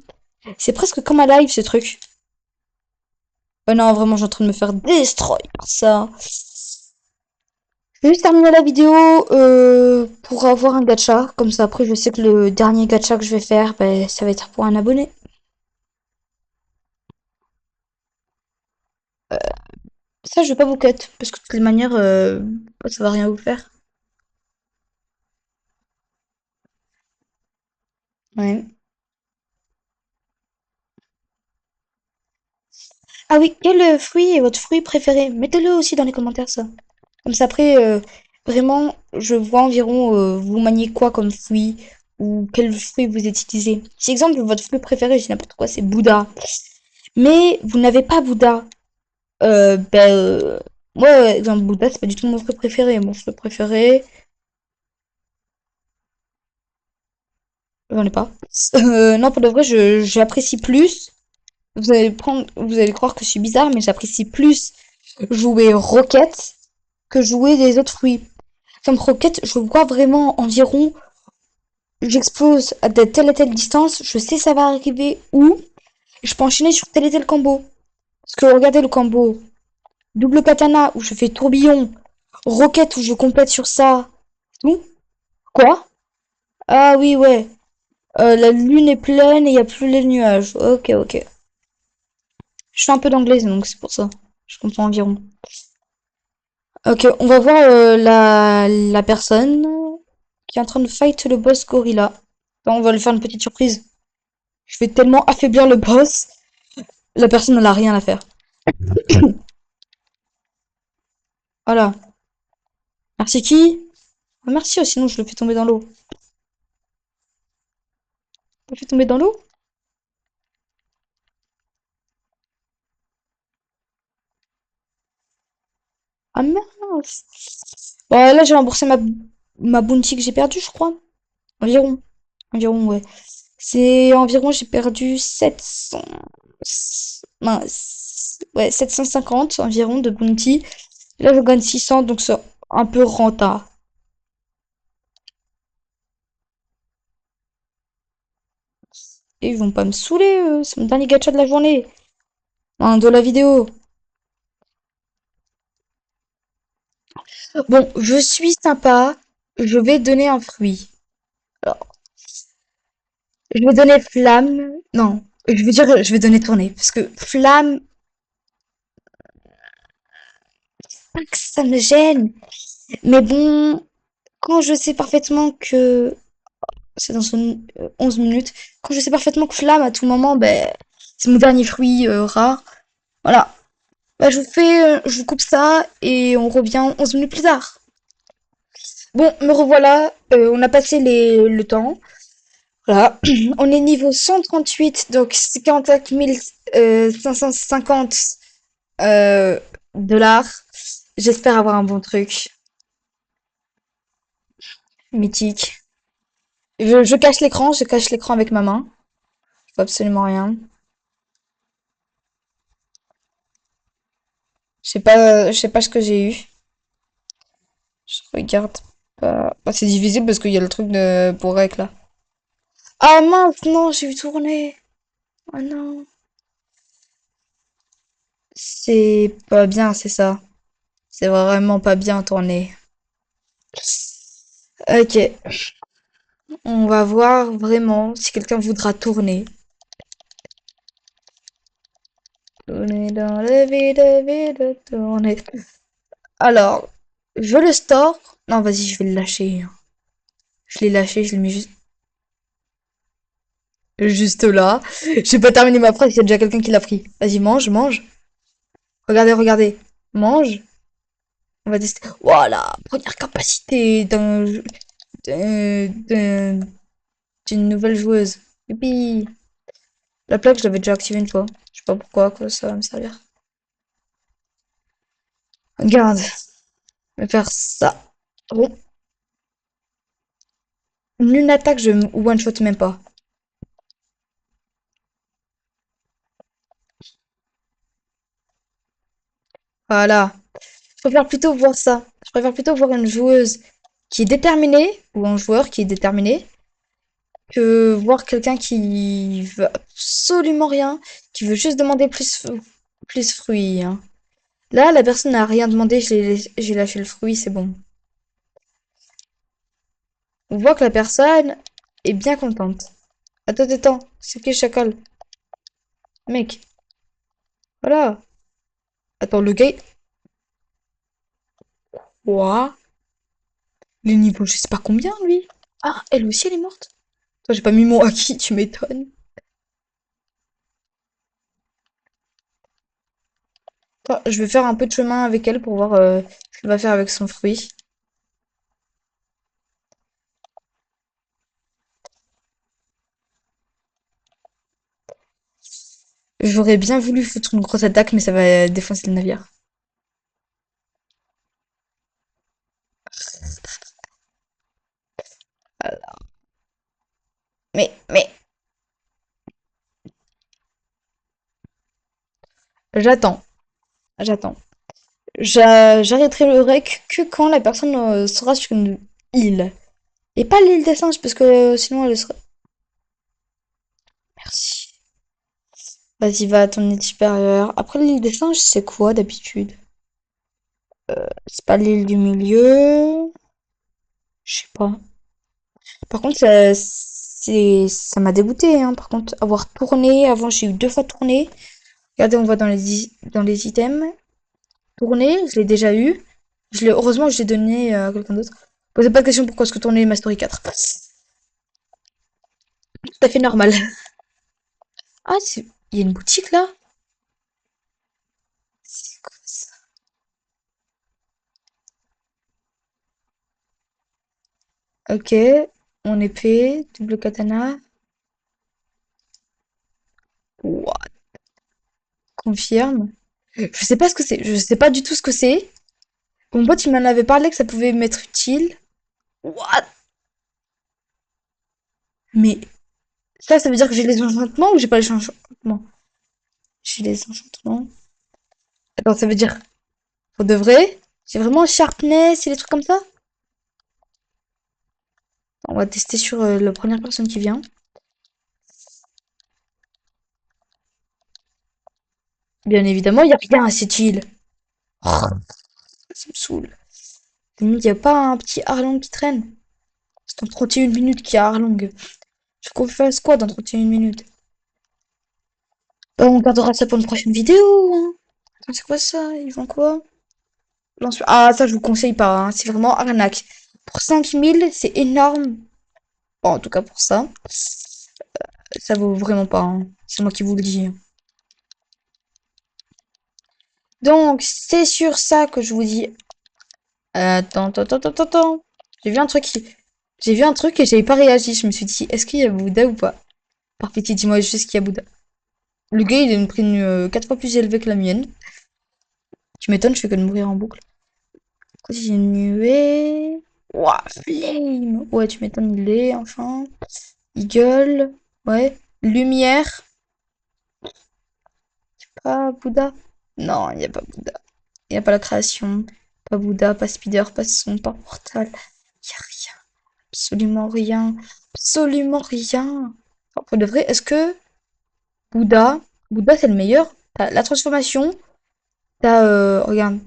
C'est presque comme un live, ce truc. Oh non, vraiment, je suis en train de me faire destroy par ça. Je vais juste terminer la vidéo pour avoir un gacha. Comme ça, après, je sais que le dernier gacha que je vais faire, ben, ça va être pour un abonné. Ça, je vais pas vous cut, parce que de toutes les manières, ça va rien vous faire. Ouais. Ah oui, quel fruit est votre fruit préféré? Mettez-le aussi dans les commentaires, ça. Comme ça, après, vraiment, je vois environ vous maniez quoi comme fruit ou quel fruit vous utilisez. Si, exemple, votre fruit préféré, je dis n'importe quoi, c'est Bouddha. Mais vous n'avez pas Bouddha. Ben, moi, exemple, Bouddha, c'est pas du tout mon fruit préféré. Mon fruit préféré, j'en ai pas. Non, pour de vrai, j'apprécie plus. Vous allez croire que je suis bizarre, mais j'apprécie plus jouer Rocket que jouer des autres fruits. Comme Rocket, je vois vraiment environ, j'explose à de telle et telle distance, je sais ça va arriver où, et je peux enchaîner sur tel et tel combo. Parce que regardez le combo double katana où je fais tourbillon, Rocket où je complète sur ça, tout. Quoi? Ah oui, ouais. La lune est pleine et il n'y a plus les nuages. Ok, ok. Je fais un peu d'anglais, donc c'est pour ça. Je comprends environ. Ok, on va voir la personne qui est en train de fight le boss gorilla. Enfin, on va lui faire une petite surprise. Je vais tellement affaiblir le boss, la personne n'a rien à faire. Voilà. Merci qui? Ah, merci, sinon je le fais tomber dans l'eau. Je le fais tomber dans l'eau? Ah mince. Bon, là j'ai remboursé ma bounty que j'ai perdue, je crois. Environ. Environ, ouais. C'est environ, j'ai perdu 700... Mince. Ouais, 750 environ de bounty. Là, je gagne 600, donc c'est un peu rentable. Et ils vont pas me saouler, c'est mon dernier gacha de la journée. Enfin, de la vidéo. Bon, je suis sympa. Je vais donner un fruit. Alors, je vais donner flamme. Non, je veux dire, je vais donner tourner. Parce que flamme, pas que ça me gêne. Mais bon, quand je sais parfaitement que c'est dans 11 minutes, quand je sais parfaitement que flamme à tout moment, ben, c'est mon dernier fruit rare. Voilà. Bah, je vous coupe ça et on revient 11 minutes plus tard. Bon, me revoilà. On a passé le temps. Voilà. On est niveau 138, donc c'est 45 550 euh, dollars. J'espère avoir un bon truc mythique. Je cache l'écran avec ma main. Je vois absolument rien. Je sais pas ce que j'ai eu. Je regarde pas. Bah, c'est difficile parce qu'il y a le truc de pour rec là. Ah mince, non, j'ai vu tourner. Oh non. C'est pas bien, c'est ça. C'est vraiment pas bien tourné. Ok, on va voir vraiment si quelqu'un voudra tourner. Tourner dans le vide, vide, tourner. Alors, je le store. Non, vas-y, je vais le lâcher. Je l'ai lâché, je l'ai mis juste là. J'ai pas terminé ma phrase, il y a déjà quelqu'un qui l'a pris. Vas-y, mange, mange. Regardez, regardez. Mange. On va tester. Voilà, première capacité d'une nouvelle joueuse. Youpi. La plaque, je l'avais déjà activée une fois. Je sais pas pourquoi, à quoi ça va me servir. Regarde, je vais faire ça. Bon, une attaque, je one-shot même pas. Voilà. Je préfère plutôt voir ça. Je préfère plutôt voir une joueuse qui est déterminée, ou un joueur qui est déterminé, que voir quelqu'un qui veut absolument rien, qui veut juste demander plus fruits, hein. Là, la personne n'a rien demandé, j'ai lâché le fruit, c'est bon. On voit que la personne est bien contente. Attends, attends, c'est qui le chacal? Mec, voilà. Attends, le gars. Ouah. Les niveaux, je sais pas combien, lui. Ah, elle aussi, elle est morte. Toi, j'ai pas mis mon acquis, tu m'étonnes. Attends, je vais faire un peu de chemin avec elle pour voir ce qu'elle va faire avec son fruit. J'aurais bien voulu foutre une grosse attaque, mais ça va défoncer le navire. Mais, j'attends, j'attends. J'arrêterai le rec que quand la personne sera sur une île. Et pas l'île des singes, parce que sinon elle serait... Merci. Vas-y, va à ton île supérieure. Après l'île des singes, c'est quoi d'habitude? C'est pas l'île du milieu. Je sais pas. Par contre, ça m'a dégoûté, hein. Par contre, avoir tourné, avant j'ai eu deux fois tourné. Regardez, on voit dans les items. Tourner, je l'ai déjà eu. Heureusement, je l'ai donné à quelqu'un d'autre. Posez pas de question pourquoi est-ce que tourner Mastery 4. Tout à fait normal. Ah, il y a une boutique là? C'est quoi ça? Ok, mon épée, double katana. What? Confirme. Je sais pas ce que c'est. Je sais pas du tout ce que c'est. Mon pote, il m'en avait parlé que ça pouvait m'être utile. What? Mais ça veut dire que j'ai les enchantements ou j'ai pas les enchantements? J'ai les enchantements. Attends, ça veut dire pour de vrai? J'ai vraiment sharpness et des trucs comme ça? On va tester sur la première personne qui vient. Bien évidemment, il y a rien à cette île. Oh, ça me saoule. Il n'y a pas un petit Arlong qui traîne. C'est dans 31 minutes qu'il y a Arlong. Je qu'on fasse quoi dans 31 minutes? Bah, on gardera ça pour une prochaine vidéo, hein. Attends, c'est quoi ça? Ils font quoi? Ah, ça, je vous conseille pas, hein. C'est vraiment arnaque. Pour 5000, c'est énorme. Bon, en tout cas, pour ça, ça vaut vraiment pas, hein. C'est moi qui vous le dis, hein. Donc, c'est sur ça que je vous dis. Attends. J'ai vu un truc J'ai vu un truc et j'avais pas réagi. Je me suis dit, est-ce qu'il y a Bouddha ou pas? Par pitié, dis-moi juste qu'il y a Bouddha. Le gars, il a une prime 4 fois plus élevée que la mienne. Tu m'étonnes, je fais que de mourir en boucle. Continuer. Ouah, flame. Ouais, tu m'étonnes, il est, enfin. Eagle. Ouais. Lumière. Pas Bouddha. Non, il n'y a pas Bouddha. Il n'y a pas la création. Pas Bouddha, pas Spider, pas son, pas Portal. Il n'y a rien. Absolument rien. Absolument rien. Enfin, pour de vrai, est-ce que Bouddha, Bouddha c'est le meilleur? T'as la transformation. T'as, regarde,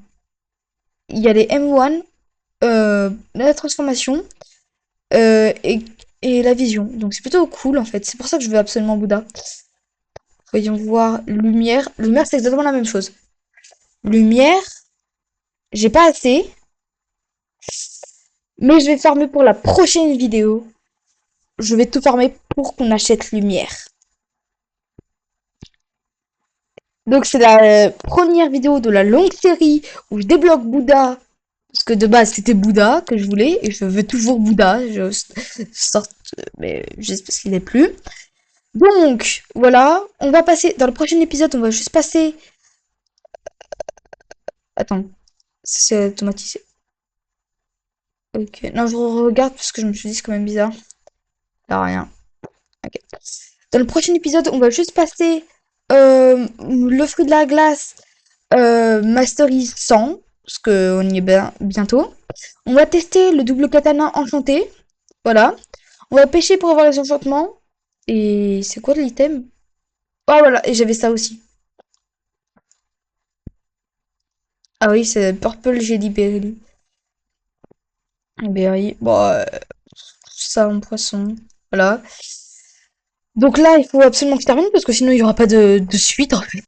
il y a les M1, la transformation euh, et, et la vision. Donc c'est plutôt cool en fait. C'est pour ça que je veux absolument Bouddha. Voyons voir. Lumière. Lumière, c'est exactement la même chose. Lumière, j'ai pas assez. Mais je vais farmer pour la prochaine vidéo. Je vais tout farmer pour qu'on achète lumière. Donc c'est la première vidéo de la longue série où je débloque Bouddha. Parce que de base c'était Bouddha que je voulais et je veux toujours Bouddha. Je sorte, mais juste parce qu'il n'est plus. Donc voilà, on va passer dans le prochain épisode. On va juste passer. Attends, c'est automatisé. Ok, non je regarde parce que je me suis dit c'est quand même bizarre. Là rien. Ok. Dans le prochain épisode, on va juste passer le fruit de la glace Mastery 100, parce qu'on y est bientôt. On va tester le double katana enchanté, voilà. On va pêcher pour avoir les enchantements. Et c'est quoi l'item? Ah voilà, et j'avais ça aussi. Ah oui, c'est Purple Jelly Berry. Berry, bon, ça en poisson, voilà. Donc là, il faut absolument que je termine, parce que sinon il n'y aura pas de suite, en fait.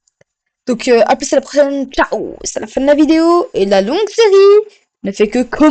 Donc, à plus à la prochaine. Ciao! C'est la fin de la vidéo et la longue série ne fait que commencer.